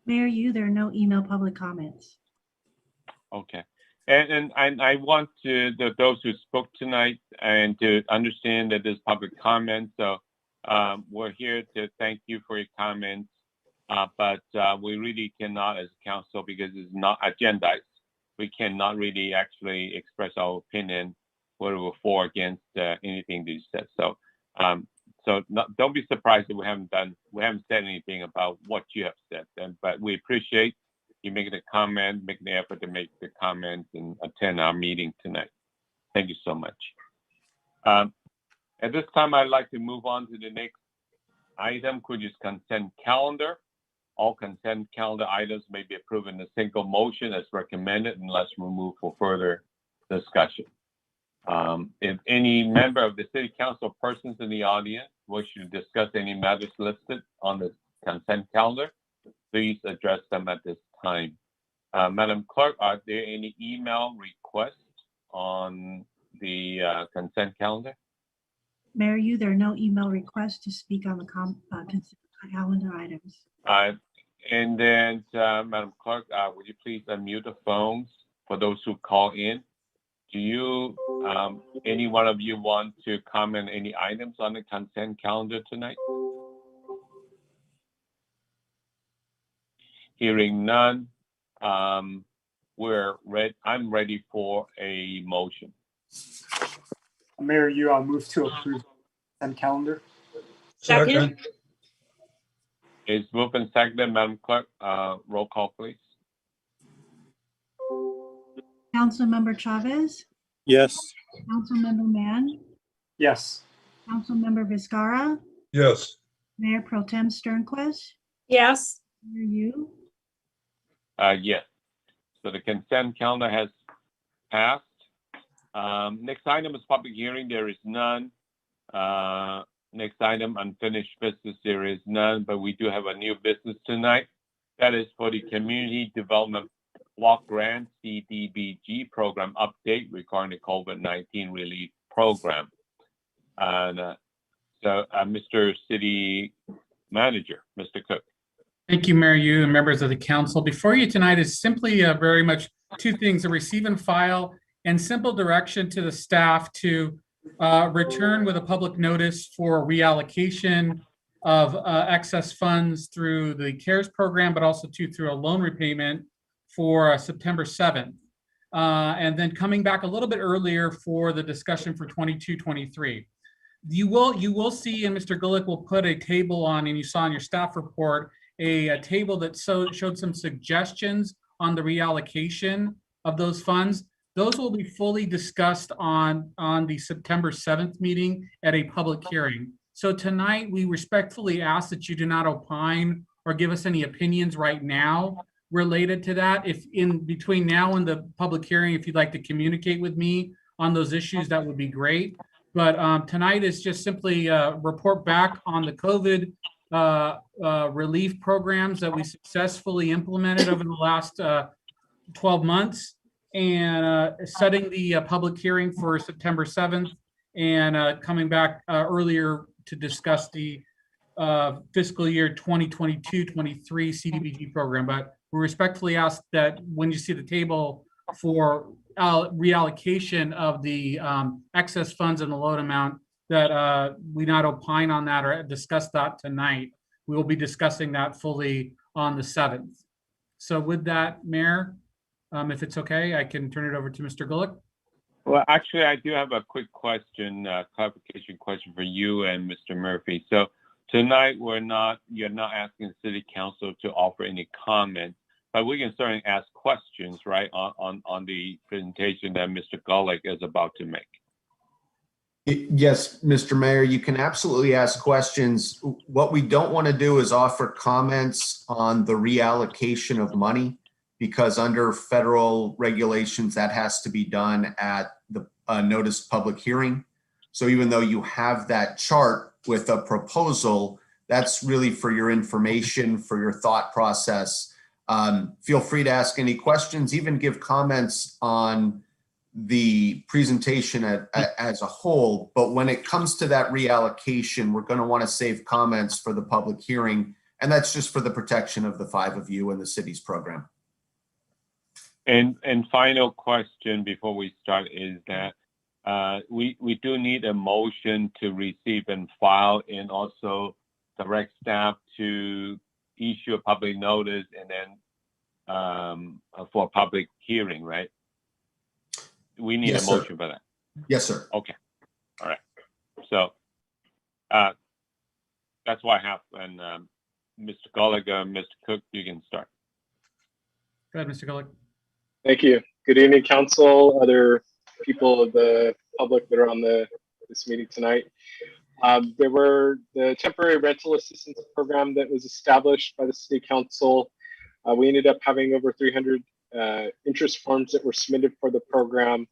Mayor Yu, there are no email public comments. Okay. And I want those who spoke tonight and to understand that there's public comment. So we're here to thank you for your comments, but we really cannot, as council, because it's not agendized, we cannot really actually express our opinion whether we're for or against anything that you said. So don't be surprised that we haven't said anything about what you have said. But we appreciate you making a comment, making the effort to make the comments and attend our meeting tonight. Thank you so much. At this time, I'd like to move on to the next item, which is consent calendar. All consent calendar items may be approved in a single motion as recommended unless removed for further discussion. If any member of the City Council persons in the audience wish to discuss any matters listed on the consent calendar, please address them at this time. Madam Clerk, are there any email requests on the consent calendar? Mayor Yu, there are no email requests to speak on the consent calendar items. And then, Madam Clerk, would you please unmute the phones for those who call in? Do you, any one of you want to comment any items on the consent calendar tonight? Hearing none, I'm ready for a motion. Mayor Yu, I'll move to approve the calendar. Second. It's moved and seconded. Madam Clerk, roll call, please. Councilmember Chavez, Yes. Councilmember Mann, Yes. Councilmember Vizcarra, Yes. Mayor Pro Tem Sternquist, Yes. Mayor Yu. Yes. So the consent calendar has passed. Next item is public hearing. There is none. Next item, unfinished business. There is none, but we do have a new business tonight. That is for the Community Development Block Grant CDBG program update regarding the COVID-19 relief program. And Mr. City Manager, Mr. Cook. Thank you, Mayor Yu and members of the council. Before you tonight is simply very much two things: a receive and file and simple direction to the staff to return with a public notice for reallocation of excess funds through the CARES program, but also through a loan repayment for September 7th. And then coming back a little bit earlier for the discussion for 22-23. You will see, and Mr. Gulick will put a table on, and you saw in your staff report, a table that showed some suggestions on the reallocation of those funds. Those will be fully discussed on the September 7th meeting at a public hearing. So tonight, we respectfully ask that you do not opine or give us any opinions right now related to that. If in between now and the public hearing, if you'd like to communicate with me on those issues, that would be great. But tonight is just simply report back on the COVID relief programs that we successfully implemented over the last 12 months, and setting the public hearing for September 7th, and coming back earlier to discuss the fiscal year 2022-23 CDBG program. But we respectfully ask that when you see the table for reallocation of the excess funds and the loan amount, that we not opine on that or discuss that tonight. We will be discussing that fully on the 7th. So with that, Mayor, if it's okay, I can turn it over to Mr. Gulick. Well, actually, I do have a quick question, clarification question for you and Mr. Murphy. So tonight, you're not asking the City Council to offer any comments, but we can certainly ask questions, right, on the presentation that Mr. Gulick is about to make. Yes, Mr. Mayor, you can absolutely ask questions. What we don't want to do is offer comments on the reallocation of money, because under federal regulations, that has to be done at the notice public hearing. So even though you have that chart with a proposal, that's really for your information, for your thought process. Feel free to ask any questions, even give comments on the presentation as a whole. But when it comes to that reallocation, we're going to want to save comments for the public hearing. And that's just for the protection of the 5 of you and the city's program. And final question before we start is that we do need a motion to receive and file, and also direct staff to issue a public notice and then for a public hearing, right? We need a motion for that. Yes, sir. Okay. All right. So that's what I have. And Mr. Gulick, Mr. Cook, you can start. Go ahead, Mr. Gulick. Thank you. Good evening, council, other people of the public that are on this meeting tonight. There were the temporary rental assistance program that was established by the city council. We ended up having over 300 interest forms that were submitted for the program.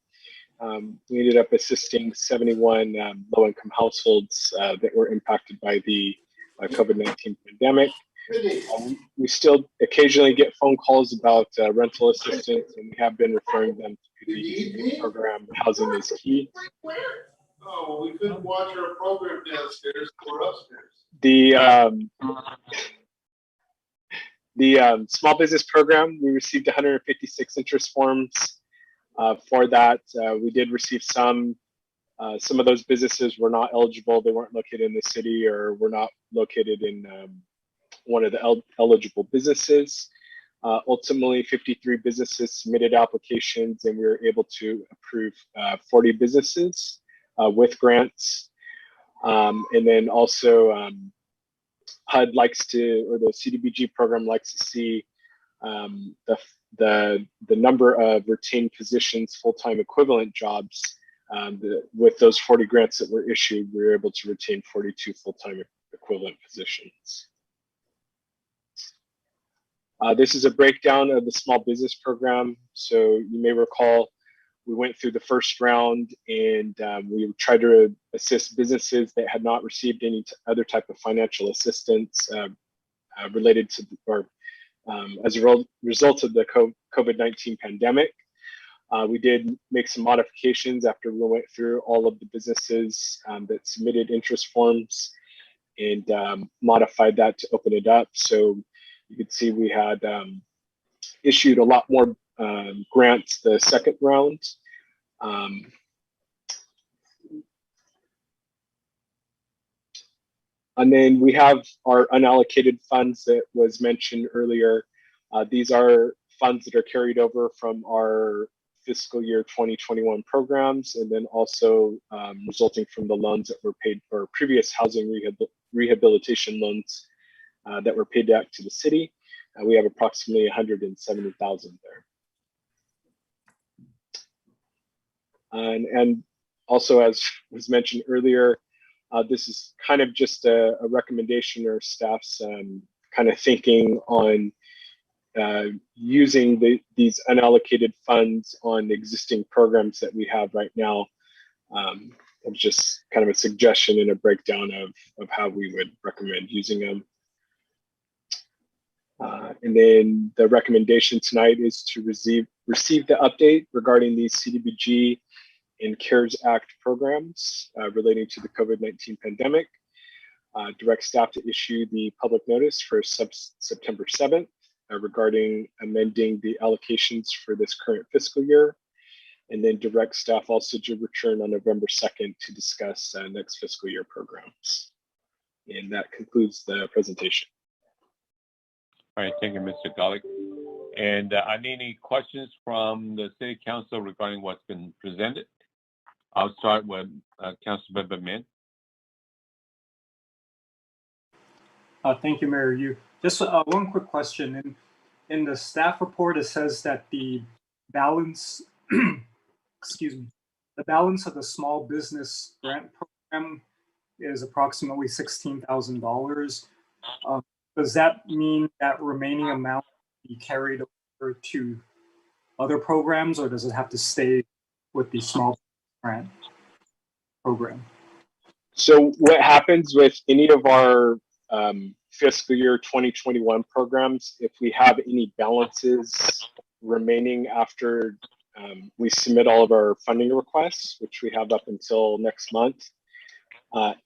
We ended up assisting 71 low-income households that were impacted by the COVID-19 pandemic. We still occasionally get phone calls about rental assistance, and we have been referring them to the program Housing is Key. Oh, we couldn't watch our program downstairs or upstairs. The small business program, we received 156 interest forms for that. We did receive some of those businesses were not eligible. They weren't located in the city or were not located in one of the eligible businesses. Ultimately, 53 businesses submitted applications, and we were able to approve 40 businesses with grants. And then also HUD likes to, or the CDBG program likes to see the number of retained positions, full-time equivalent jobs. With those 40 grants that were issued, we were able to retain 42 full-time equivalent positions. This is a breakdown of the small business program. So you may recall we went through the first round, and we tried to assist businesses that had not received any other type of financial assistance related to or as a result of the COVID-19 pandemic. We did make some modifications after we went through all of the businesses that submitted interest forms and modified that to open it up. So you could see we had issued a lot more grants the second round. And then we have our unallocated funds that was mentioned earlier. These are funds that are carried over from our fiscal year 2021 programs, and then also resulting from the loans that were paid for previous housing rehabilitation loans that were paid back to the city. We have approximately 170,000 there. And also, as was mentioned earlier, this is kind of just a recommendation or staff's kind of thinking on using these unallocated funds on existing programs that we have right now. It's just kind of a suggestion and a breakdown of how we would recommend using them. And then the recommendation tonight is to receive the update regarding these CDBG and CARES Act programs relating to the COVID-19 pandemic. Direct staff to issue the public notice for September 7th regarding amending the allocations for this current fiscal year. And then direct staff also to return on November 2nd to discuss next fiscal year programs. And that concludes the presentation. All right, thank you, Mr. Gullick. And are there any questions from the City Council regarding what's been presented? I'll start with Councilmember Min. Thank you, Mayor Yu. Just one quick question. In the staff report, it says that the balance, excuse me, the balance of the small business grant program is approximately $16,000. Does that mean that remaining amount be carried over to other programs, or does it have to stay with the small grant program? So what happens with any of our fiscal year 2021 programs, if we have any balances remaining after we submit all of our funding requests, which we have up until next month,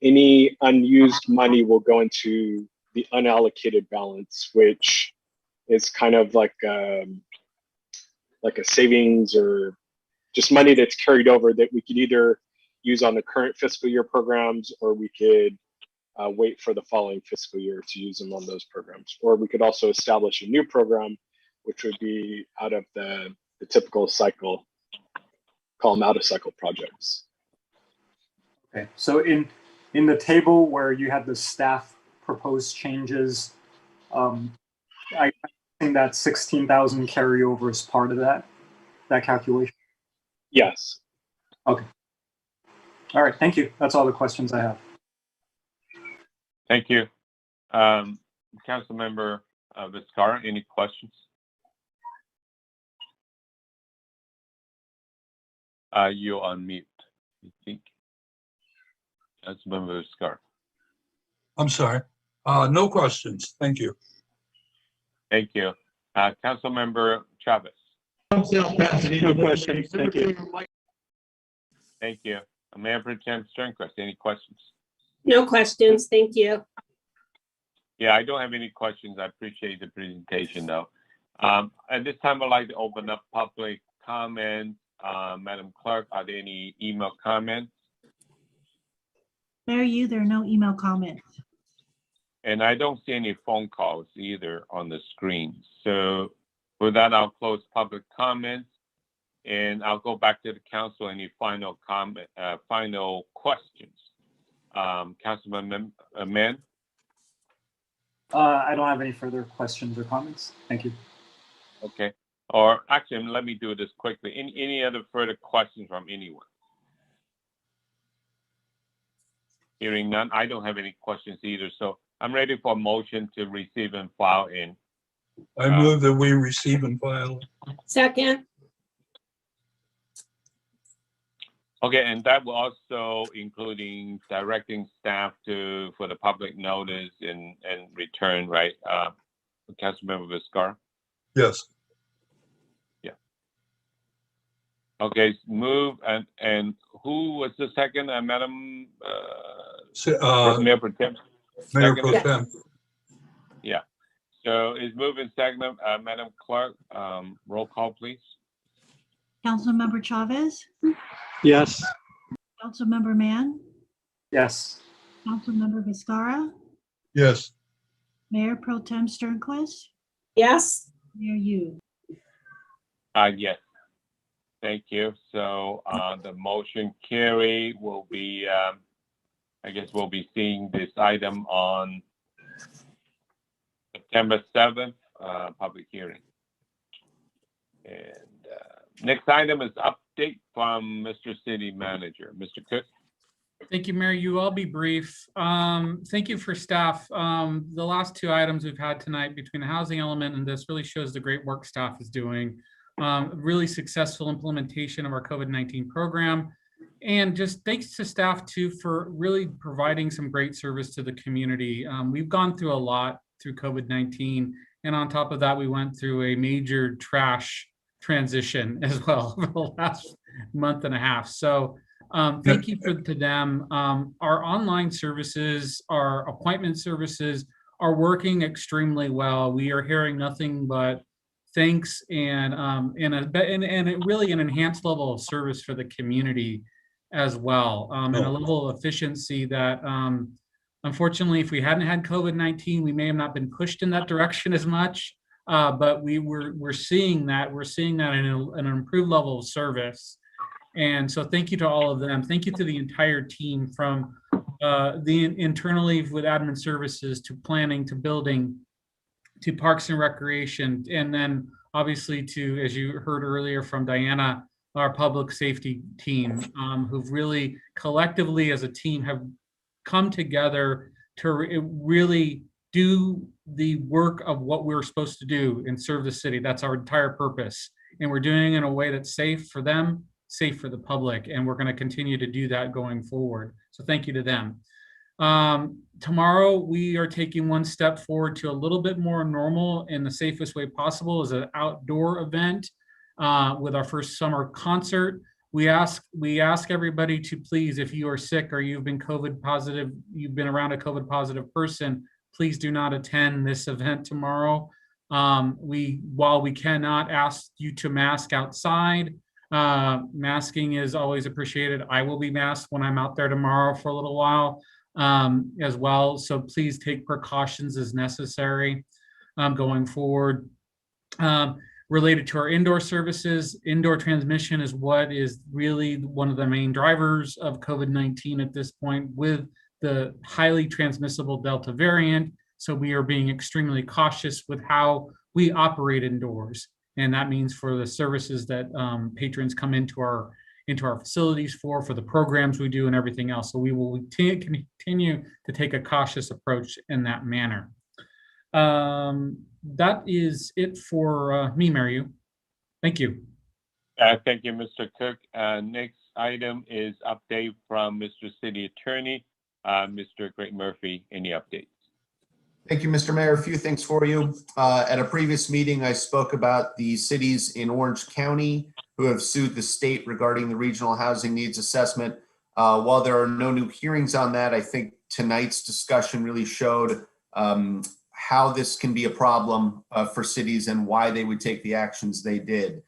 any unused money will go into the unallocated balance, which is kind of like a savings or just money that's carried over that we could either use on the current fiscal year programs, or we could wait for the following fiscal year to use them on those programs. Or we could also establish a new program, which would be out of the typical cycle, call them out of cycle projects. Okay, so in the table where you had the staff proposed changes, I think that 16,000 carryover is part of that calculation? Yes. Okay. All right, thank you. That's all the questions I have. Thank you. Councilmember Vizcarra, any questions? You're on mute, I think. Councilmember Vizcarra. I'm sorry. No questions. Thank you. Thank you. Councilmember Chavez. No questions. Thank you. Thank you. Mayor Pro Tem Sternquist, any questions? No questions, thank you. Yeah, I don't have any questions. I appreciate the presentation, though. At this time, I'd like to open up public comment. Madam Clerk, are there any email comments? Mayor Yu, there are no email comments. And I don't see any phone calls either on the screen. So with that, I'll close public comments, and I'll go back to the council. Any final comment, final questions? Councilman Min? I don't have any further questions or comments. Thank you. Okay. Or actually, let me do this quickly. Any other further questions from anyone? Hearing none, I don't have any questions either. So I'm ready for a motion to receive and file in. I move that we receive and file. Second. Okay, and that will also including directing staff for the public notice and return, right? Councilmember Viscar. Yes. Okay, move and who was the second? Madam Mayor Pro Tem. Mayor Second? Pro Tem. Yeah. So is moving second. Madam Clerk, roll call, please. Councilmember Chavez, Yes. Councilmember Mann, Yes. Councilmember Viscara, Yes. Mayor Pro Tem Sternquist, Yes. Mayor Yu. Yes. Thank you. So the motion carry will be, I guess we'll be seeing this item on September 7th, public hearing. And next item is update from Mr. City Manager. Mr. Cook. Thank you, Mayor. You all be brief. Thank you for staff. The last two items we've had tonight between the housing element and this really shows the great work staff is doing. Really successful implementation of our COVID-19 program. And just thanks to staff too for really providing some great service to the community. We've gone through a lot through COVID-19. And on top of that, we went through a major trash transition as well over the last month and a half. So thank you to them. Our online services, our appointment services are working extremely well. We are hearing nothing but thanks and really an enhanced level of service for the community as well, and a level of efficiency that unfortunately, if we hadn't had COVID-19, we may have not been pushed in that direction as much. But we're seeing that in an improved level of service. And so thank you to all of them. Thank you to the entire team from the internally with admin services to planning to building to Parks and Recreation, and then obviously to, as you heard earlier from Diana, our public safety team, who've really collectively as a team have come together to really do the work of what we're supposed to do and serve the city. That's our entire purpose. And we're doing it in a way that's safe for them, safe for the public, and we're going to continue to do that going forward. So thank you to them. Tomorrow, we are taking one step forward to a little bit more normal in the safest way possible as an outdoor event with our first summer concert. We ask everybody to please, if you are sick or you've been COVID positive, you've been around a COVID positive person, please do not attend this event tomorrow. While we cannot ask you to mask outside, masking is always appreciated. I will be masked when I'm out there tomorrow for a little while as well. So please take precautions as necessary going forward. Related to our indoor services, indoor transmission is what is really one of the main drivers of COVID-19 at this point with the highly transmissible Delta variant. So we are being extremely cautious with how we operate indoors. And that means for the services that patrons come into our facilities for the programs we do and everything else. So we will continue to take a cautious approach in that manner. That is it for me, Mary. Thank you. Thank you, Mr. Cook. Next item is update from Mr. City Attorney, Mr. Greg Murphy. Any updates? Thank you, Mr. Mayor. A few things for you. At a previous meeting, I spoke about the cities in Orange County who have sued the state regarding the regional housing needs assessment. While there are no new hearings on that, I think tonight's discussion really showed how this can be a problem for cities and why they would take the actions they did.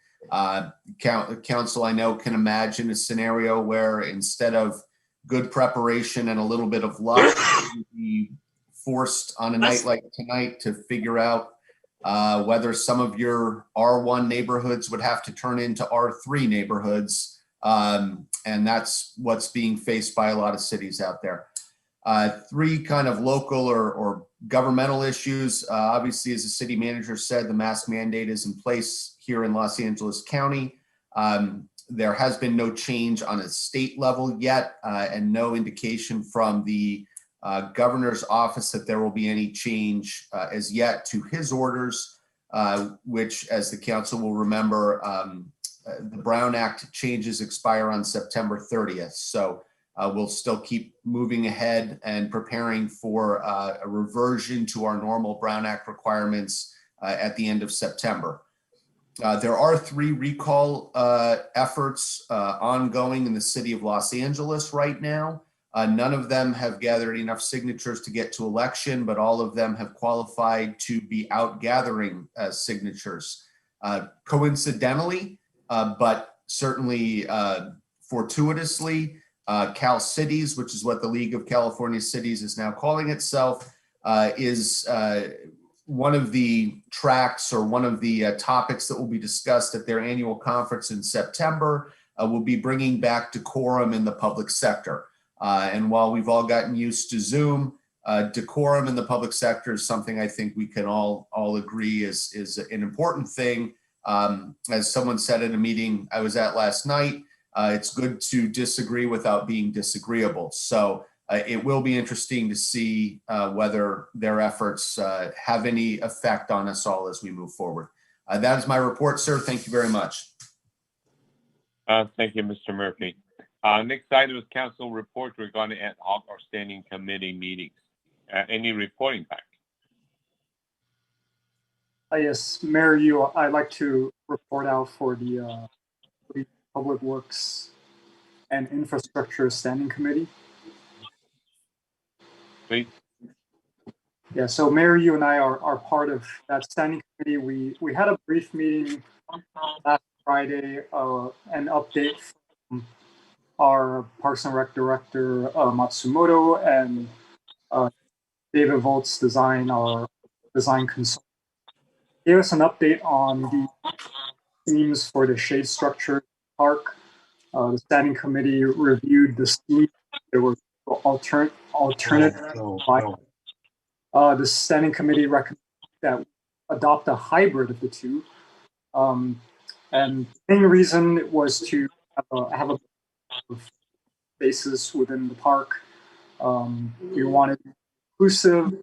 Council, I know, can imagine a scenario where instead of good preparation and a little bit of luck, you'd be forced on a night like tonight to figure out whether some of your R1 neighborhoods would have to turn into R3 neighborhoods. And that's what's being faced by a lot of cities out there. Three kind of local or governmental issues. Obviously, as the city manager said, the mask mandate is in place here in Los Angeles County. There has been no change on a state level yet, and no indication from the governor's office that there will be any change as yet to his orders, which, as the council will remember, the Brown Act changes expire on September 30th. So we'll still keep moving ahead and preparing for a reversion to our normal Brown Act requirements at the end of September. There are 3 recall efforts ongoing in the city of Los Angeles right now. None of them have gathered enough signatures to get to election, but all of them have qualified to be out gathering signatures. Coincidentally, but certainly fortuitously, Cal Cities, which is what the League of California Cities is now calling itself, is one of the tracks or one of the topics that will be discussed at their annual conference in September. Will be bringing back decorum in the public sector. And while we've all gotten used to Zoom, decorum in the public sector is something I think we can all agree is an important thing. As someone said in a meeting I was at last night, it's good to disagree without being disagreeable. So it will be interesting to see whether their efforts have any effect on us all as we move forward. That is my report, sir. Thank you very much. Thank you, Mr. Murphy. Next item is council report regarding ad hoc or standing committee meetings. Any reporting back? Yes, Mayor Yu, I'd like to report out for the Public Works and Infrastructure Standing Committee. Please. Yeah, so Mayor Yu and I are part of that standing committee. We had a brief meeting last Friday, an update from our Parks and Rec Director, Matsumoto, and David Volt's design, our design consultant. Gave us an update on the themes for the shade structure park. The standing committee reviewed the scheme. There were alternative. The standing committee recommended that we adopt a hybrid of the two. And the main reason was to have a spaces within the park. We wanted inclusive,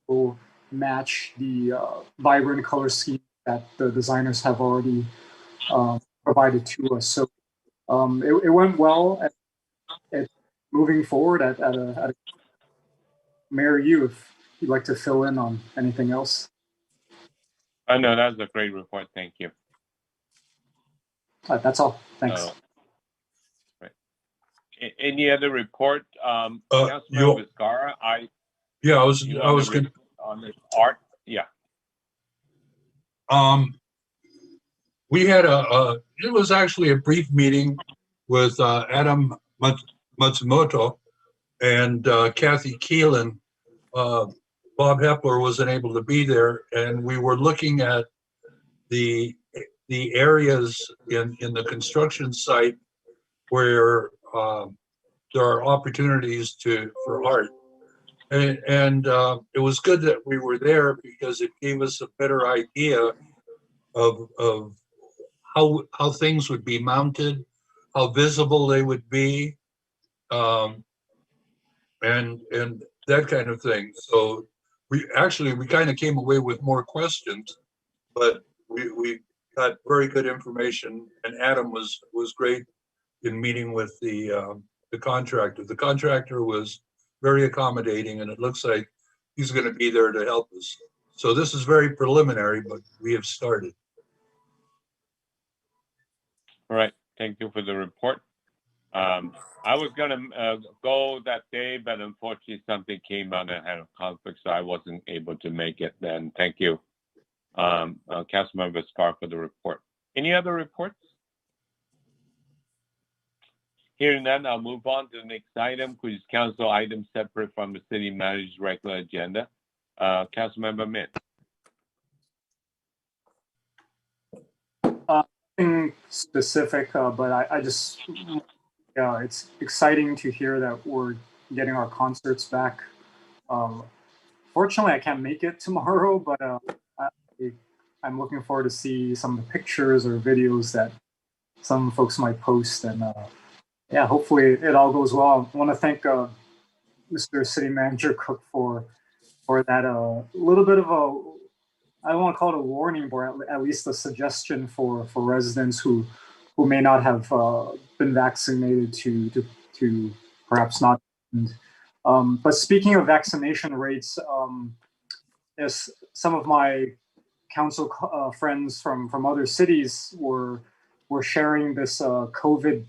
also match the vibrant color scheme that the designers have already provided to us. So it went well. At moving forward at a Mayor Yu, if you'd like to fill in on anything else. No, that was a great report. Thank you. That's all. Thanks. Right. Any other report? Councilmember Vizcarra, I was going on this art. Yeah. We had it was actually a brief meeting with Adam Matsumoto and Kathy Keelan. Bob Hepler wasn't able to be there, and we were looking at the areas in the construction site where there are opportunities for art. And it was good that we were there because it gave us a better idea of how things would be mounted, how visible they would be, and that kind of thing. So we kind of came away with more questions, but we got very good information, and Adam was great in meeting with the contractor. The contractor was very accommodating, and it looks like he's going to be there to help us. So this is very preliminary, but we have started. All right. Thank you for the report. I was going to go that day, but unfortunately something came out and had a conflict, so I wasn't able to make it then. Thank you, Councilmember Vizcarra, for the report. Any other reports? Hearing none, I'll move on to the next item, which is council items separate from the city manager's regular agenda. Councilmember Mint. Nothing specific, but I just, it's exciting to hear that we're getting our concerts back. Fortunately, I can't make it tomorrow, but I'm looking forward to see some of the pictures or videos that some folks might post, and yeah, hopefully it all goes well. I want to thank Mr. City Manager Cook for that little bit of a, I don't want to call it a warning, but at least a suggestion for residents who may not have been vaccinated to perhaps not. But speaking of vaccination rates, as some of my council friends from other cities were sharing this COVID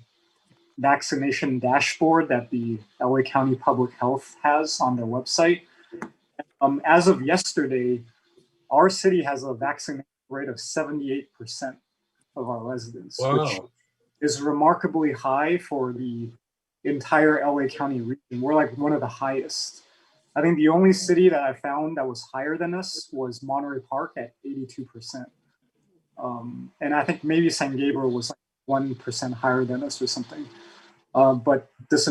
vaccination dashboard that the LA County Public Health has on their website. As of yesterday, our city has a vaccination rate of 78% of our residents, which is remarkably high for the entire LA County region. We're like one of the highest. I think the only city that I found that was higher than us was Monterey Park at 82%. And I think maybe San Gabriel was like 1% higher than us or something. But this,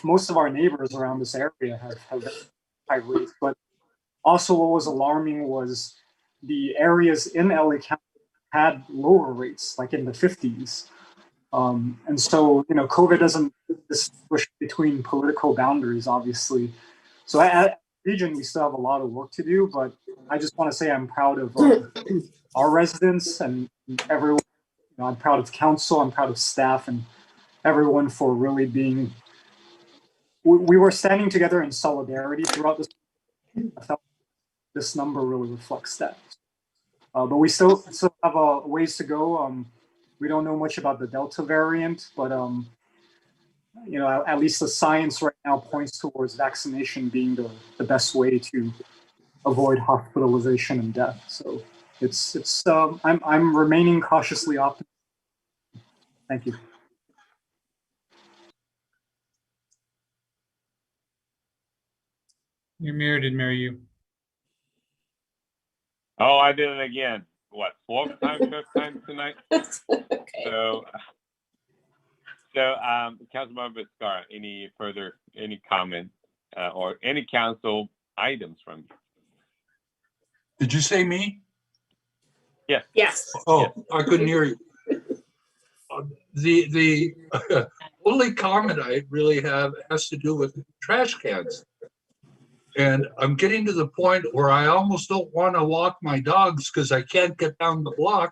most of our neighbors around this area have high rates. But also what was alarming was the areas in LA County had lower rates, like in the 50s. And so, COVID doesn't distinguish between political boundaries, obviously. So at region, we still have a lot of work to do, but I just want to say I'm proud of our residents and everyone. I'm proud of council, I'm proud of staff and everyone for really being, we were standing together in solidarity throughout this. I felt this number really reflects that. But we still have a ways to go. We don't know much about the Delta variant, but at least the science right now points towards vaccination being the best way to avoid hospitalization and death. So I'm remaining cautiously optimistic. Thank you. You're muted, didn't marry you. Oh, I did it again. What, fourth time, fifth time tonight? Okay. So, Councilmember Scar, any comment or any council items from you? Did you say me? Yes. Yes. Oh, Yes. I couldn't hear you. The only comment I really have has to do with trash cans. And I'm getting to the point where I almost don't want to walk my dogs because I can't get down the block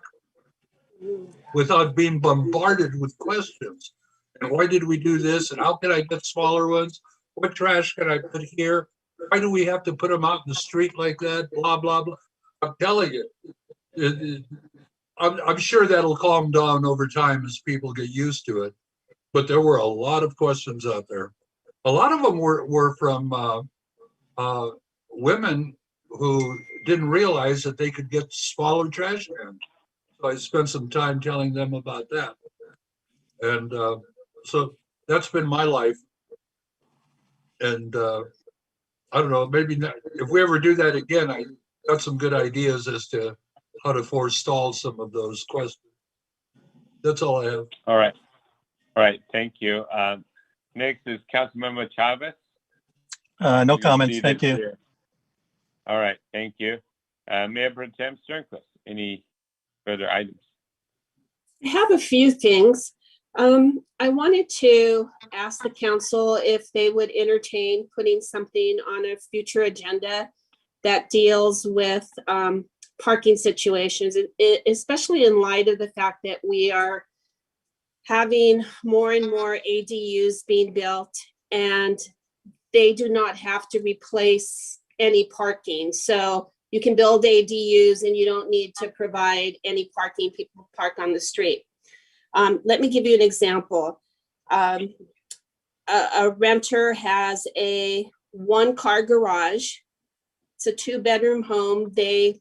without being bombarded with questions. And why did we do this? And how can I get smaller ones? What trash can I put here? Why do we have to put them out in the street like that? Blah, blah, blah. I'm telling you, I'm sure that'll calm down over time as people get used to it. But there were a lot of questions out there. A lot of them were from women who didn't realize that they could get smaller trash cans. So I spent some time telling them about that. And so that's been my life. And I don't know, maybe not, if we ever do that again, I got some good ideas as to how to forestall some of those questions. That's all I have. All right. Thank you. Next is Councilmember Chavez. No comments. Thank you. Here. All right. Thank you. Mayor Pro Tem Sternquist, any further items? I have a few things. I wanted to ask the council if they would entertain putting something on a future agenda that deals with parking situations, especially in light of the fact that we are having more and more ADUs being built and they do not have to replace any parking. So you can build ADUs and you don't need to provide any parking. People park on the street. Let me give you an example. A renter has a 1-car garage. It's a 2-bedroom home. They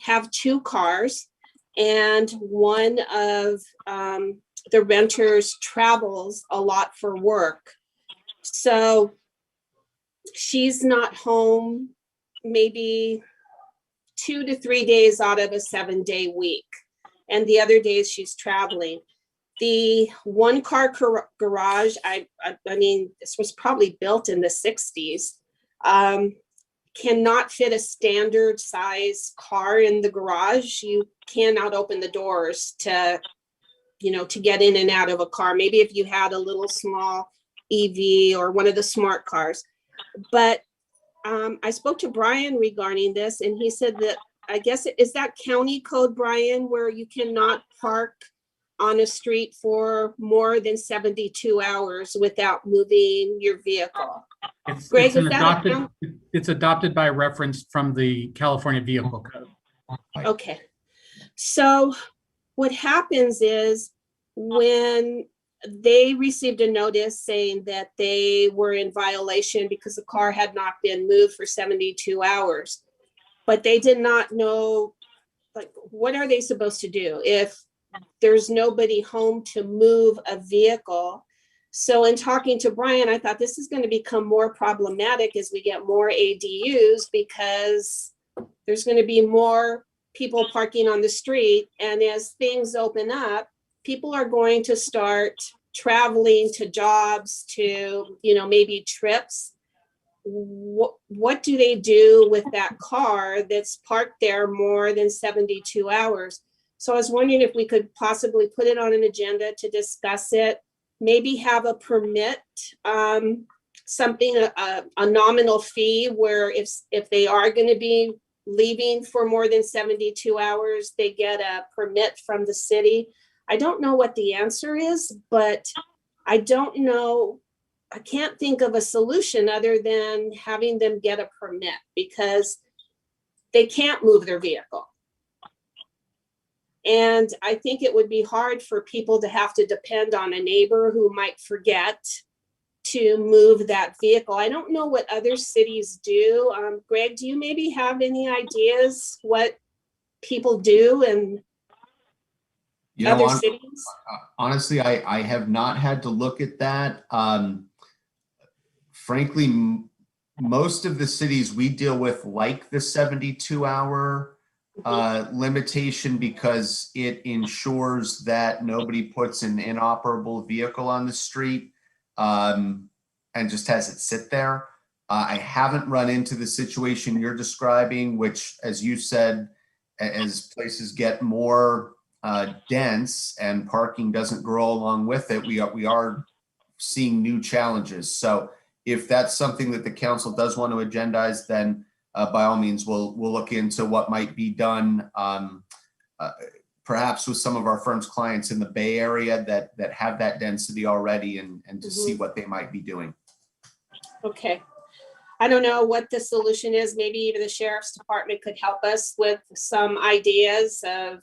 have 2 cars, and one of the renters travels a lot for work. So she's not home maybe 2 to 3 days out of a 7-day week. And the other days she's traveling. The 1-car garage, I mean, this was probably built in the 60s, cannot fit a standard size car in the garage. You cannot open the doors to get in and out of a car. Maybe if you had a little small EV or one of the smart cars. But I spoke to Brian regarding this, and he said that, I guess, is that county code, Brian, where you cannot park on a street for more than 72 hours without moving your vehicle. Greg, it's adopted by reference from the California Vehicle Code. Okay. So what happens is when they received a notice saying that they were in violation because the car had not been moved for 72 hours, but they did not know, like, what are they supposed to do if there's nobody home to move a vehicle? So in talking to Brian, I thought this is going to become more problematic as we get more ADUs, because there's going to be more people parking on the street. And as things open up, people are going to start traveling to jobs, to, you know, maybe trips. What do they do with that car that's parked there more than 72 hours? So I was wondering if we could possibly put it on an agenda to discuss it, maybe have a permit, something, a nominal fee, where if they are going to be leaving for more than 72 hours, they get a permit from the city. I don't know what the answer is, but I don't know. I can't think of a solution other than having them get a permit, because they can't move their vehicle. And I think it would be hard for people to have to depend on a neighbor who might forget to move that vehicle. I don't know what other cities do. Greg, do you maybe have any ideas what people do in other cities? Honestly, I have not had to look at that. Frankly, most of the cities we deal with like the 72-hour limitation, because it ensures that nobody puts an inoperable vehicle on the street and just has it sit there. I haven't run into the situation you're describing, which, as you said, as places get more dense and parking doesn't grow along with it, we are seeing new challenges. So if that's something that the council does want to agendize, then by all means, we'll look into what might be done, perhaps with some of our firm's clients in the Bay Area that have that density already, and to see what they might be doing. Okay. I don't know what the solution is. Maybe even the sheriff's department could help us with some ideas of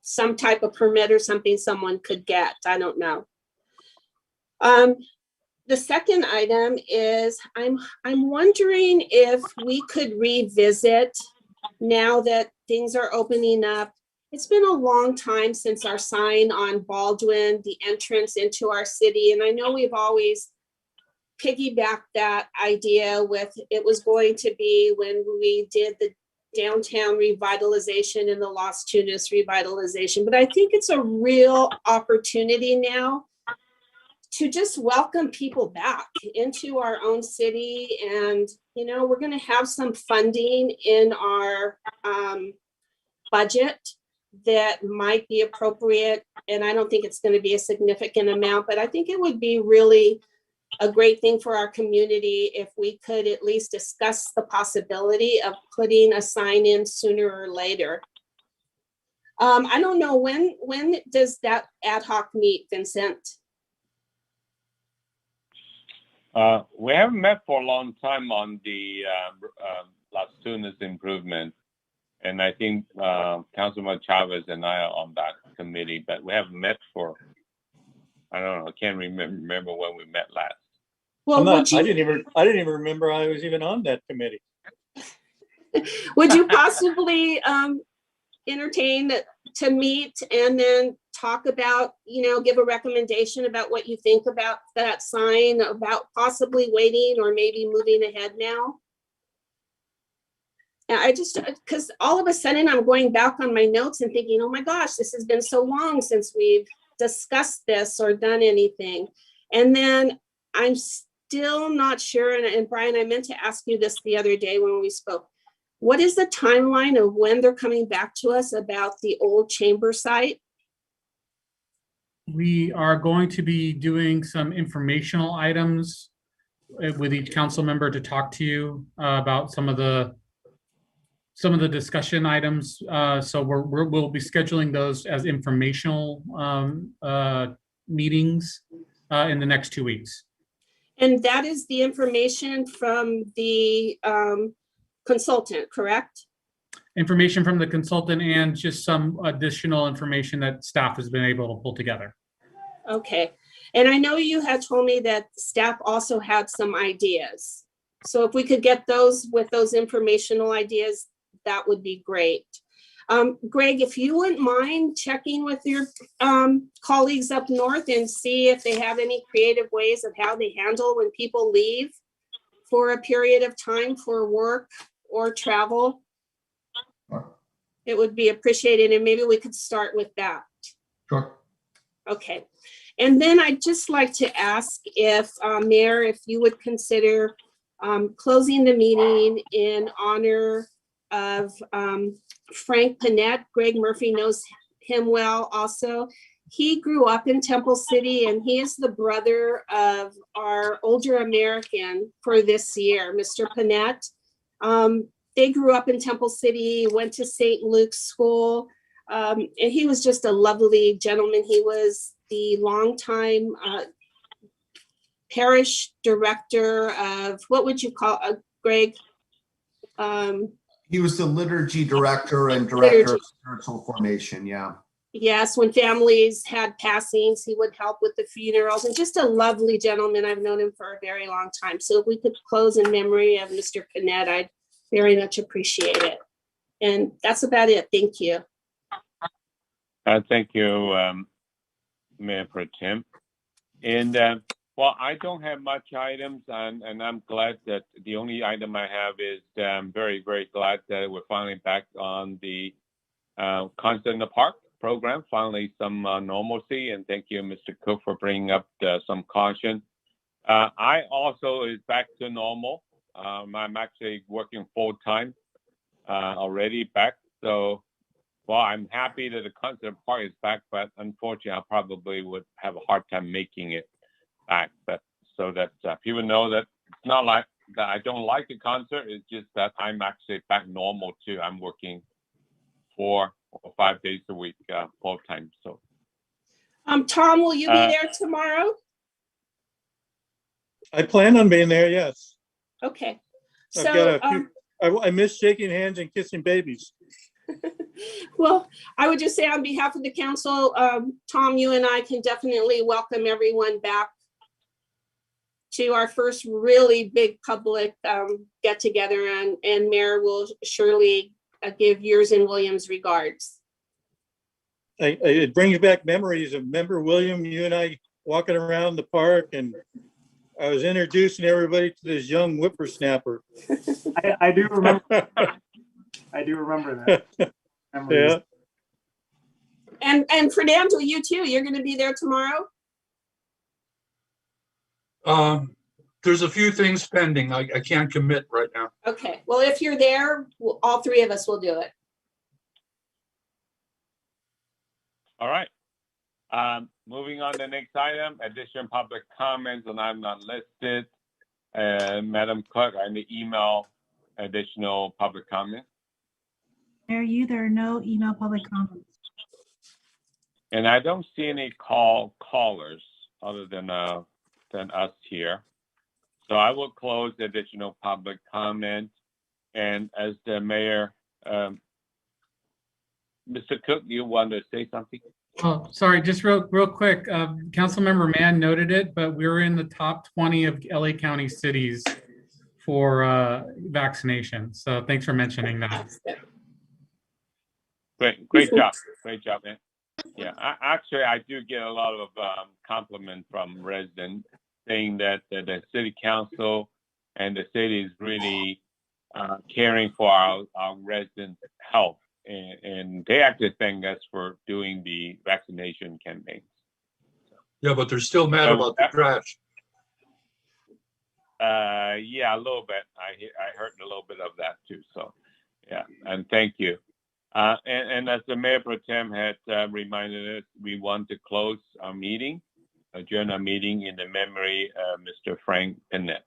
some type of permit or something someone could get. I don't know. The second item is I'm wondering if we could revisit, now that things are opening up. It's been a long time since our sign on Baldwin, the entrance into our city. And I know we've always piggybacked that idea with, it was going to be when we did the downtown revitalization and the Las Tunas revitalization. But I think it's a real opportunity now to just welcome people back into our own city. And, you know, we're going to have some funding in our budget that might be appropriate. And I don't think it's going to be a significant amount, but I think it would be really a great thing for our community if we could at least discuss the possibility of putting a sign in sooner or later. I don't know, when does that ad hoc meet, Vincent? We haven't met for a long time on the Las Tunas improvement. And I think Councilman Chavez and I are on that committee, but we haven't met for, I don't know, I can't remember when we met last. Well, I didn't even remember I was even on that committee. Would you possibly entertain to meet and then talk about, you know, give a recommendation about what you think about that sign, about possibly waiting or maybe moving ahead now? And I just, because all of a sudden I'm going back on my notes and thinking, oh my gosh, this has been so long since we've discussed this or done anything. And then I'm still not sure, and Brian, I meant to ask you this the other day when we spoke. What is the timeline of when they're coming back to us about the old chamber site? We are going to be doing some informational items with each council member to talk to you about some of the some of the discussion items. So we'll be scheduling those as informational meetings in the next 2 weeks. And that is the information from the consultant, correct? Information from the consultant and just some additional information that staff has been able to pull together. Okay. And I know you had told me that staff also had some ideas. So if we could get those with those informational ideas, that would be great. Greg, if you wouldn't mind checking with your colleagues up north and see if they have any creative ways of how they handle when people leave for a period of time for work or travel, it would be appreciated, and maybe we could start with that. Sure. Okay. And then I'd just like to ask if, Mayor, if you would consider closing the meeting in honor of Frank Panett. Greg Murphy knows him well also. He grew up in Temple City, and he is the brother of our older American for this year, Mr. Panett. They grew up in Temple City, went to St. Luke's School, and he was just a lovely gentleman. He was the longtime parish director of, what would you call, Greg? He was the liturgy director and director of spiritual formation, yeah. Yes, when families had passings, he would help with the funerals, and just a lovely gentleman. I've known him for a very long time. So if we could close in memory of Mr. Panett, I'd very much appreciate it. And that's about it. Thank you. Thank you, Mayor Pro Tem. And well, I don't have much items, and I'm glad that the only item I have is I'm very, very glad that we're finally back on the Concert in the Park program, finally some normalcy, and thank you, Mr. Cook, for bringing up some caution. I also is back to normal. I'm actually working full-time already back, so well, I'm happy that the Concert Park is back, but unfortunately, I probably would have a hard time making it back. But so that people know that it's not like that I don't like the concert. It's just that I'm actually back normal too. I'm working 4 or 5 days a week full time. So, Tom, will you be there tomorrow? I plan on being there. Yes. Okay. I've So got a few, I miss shaking hands and kissing babies. well, I would just say on behalf of the council, Tom, you and I can definitely welcome everyone back to our first really big public get together, and Mayor will surely give yours and William's regards. It brings back memories of, remember, William, you and I walking around the park, and I was introducing everybody to this young whippersnapper. I do remember. I do remember that. Yeah. And Fernando, you too. You're going to be there tomorrow. There's a few things pending. I can't commit right now. Okay. Well, if you're there, all three of us will do it. all right. Moving on to the next item, additional public comments, and I'm not listed. Madam Clerk, I need email additional public comment. Mayor, there are no email public comments. And I don't see any callers other than us here. So I will close the additional public comment. And as the mayor, Mr. Cook, you want to say something? Oh, sorry, just real quick. Councilmember Mann noted it, but we're in the top 20 of LA County cities for vaccination. So thanks for mentioning that. Great job, man. Yeah, actually, I do get a lot of compliment from residents saying that the city council and the city is really caring for our residents' health, and they actually thank us for doing the vaccination campaigns. Yeah, but they're still mad about the trash. Yeah, a little bit. I heard a little bit of that too. So, yeah, and thank you. And as the Mayor Pro Tem had reminded us, we want to close our meeting, adjourn our meeting in the memory of Mr. Frank Panett.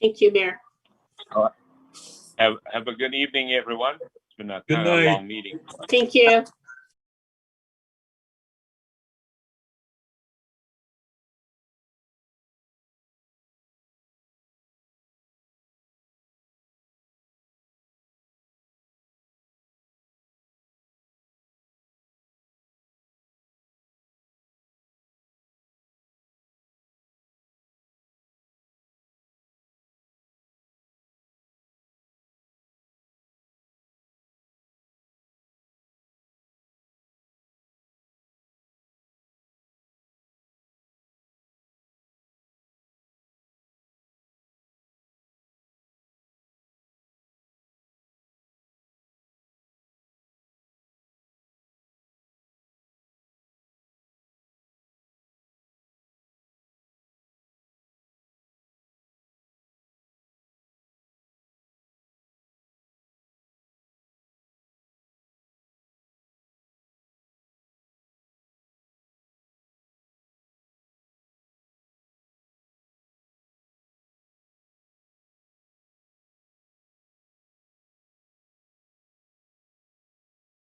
Thank you, Mayor. All right. Have a good evening, everyone. It's been a Good kind of night. long meeting. Thank you.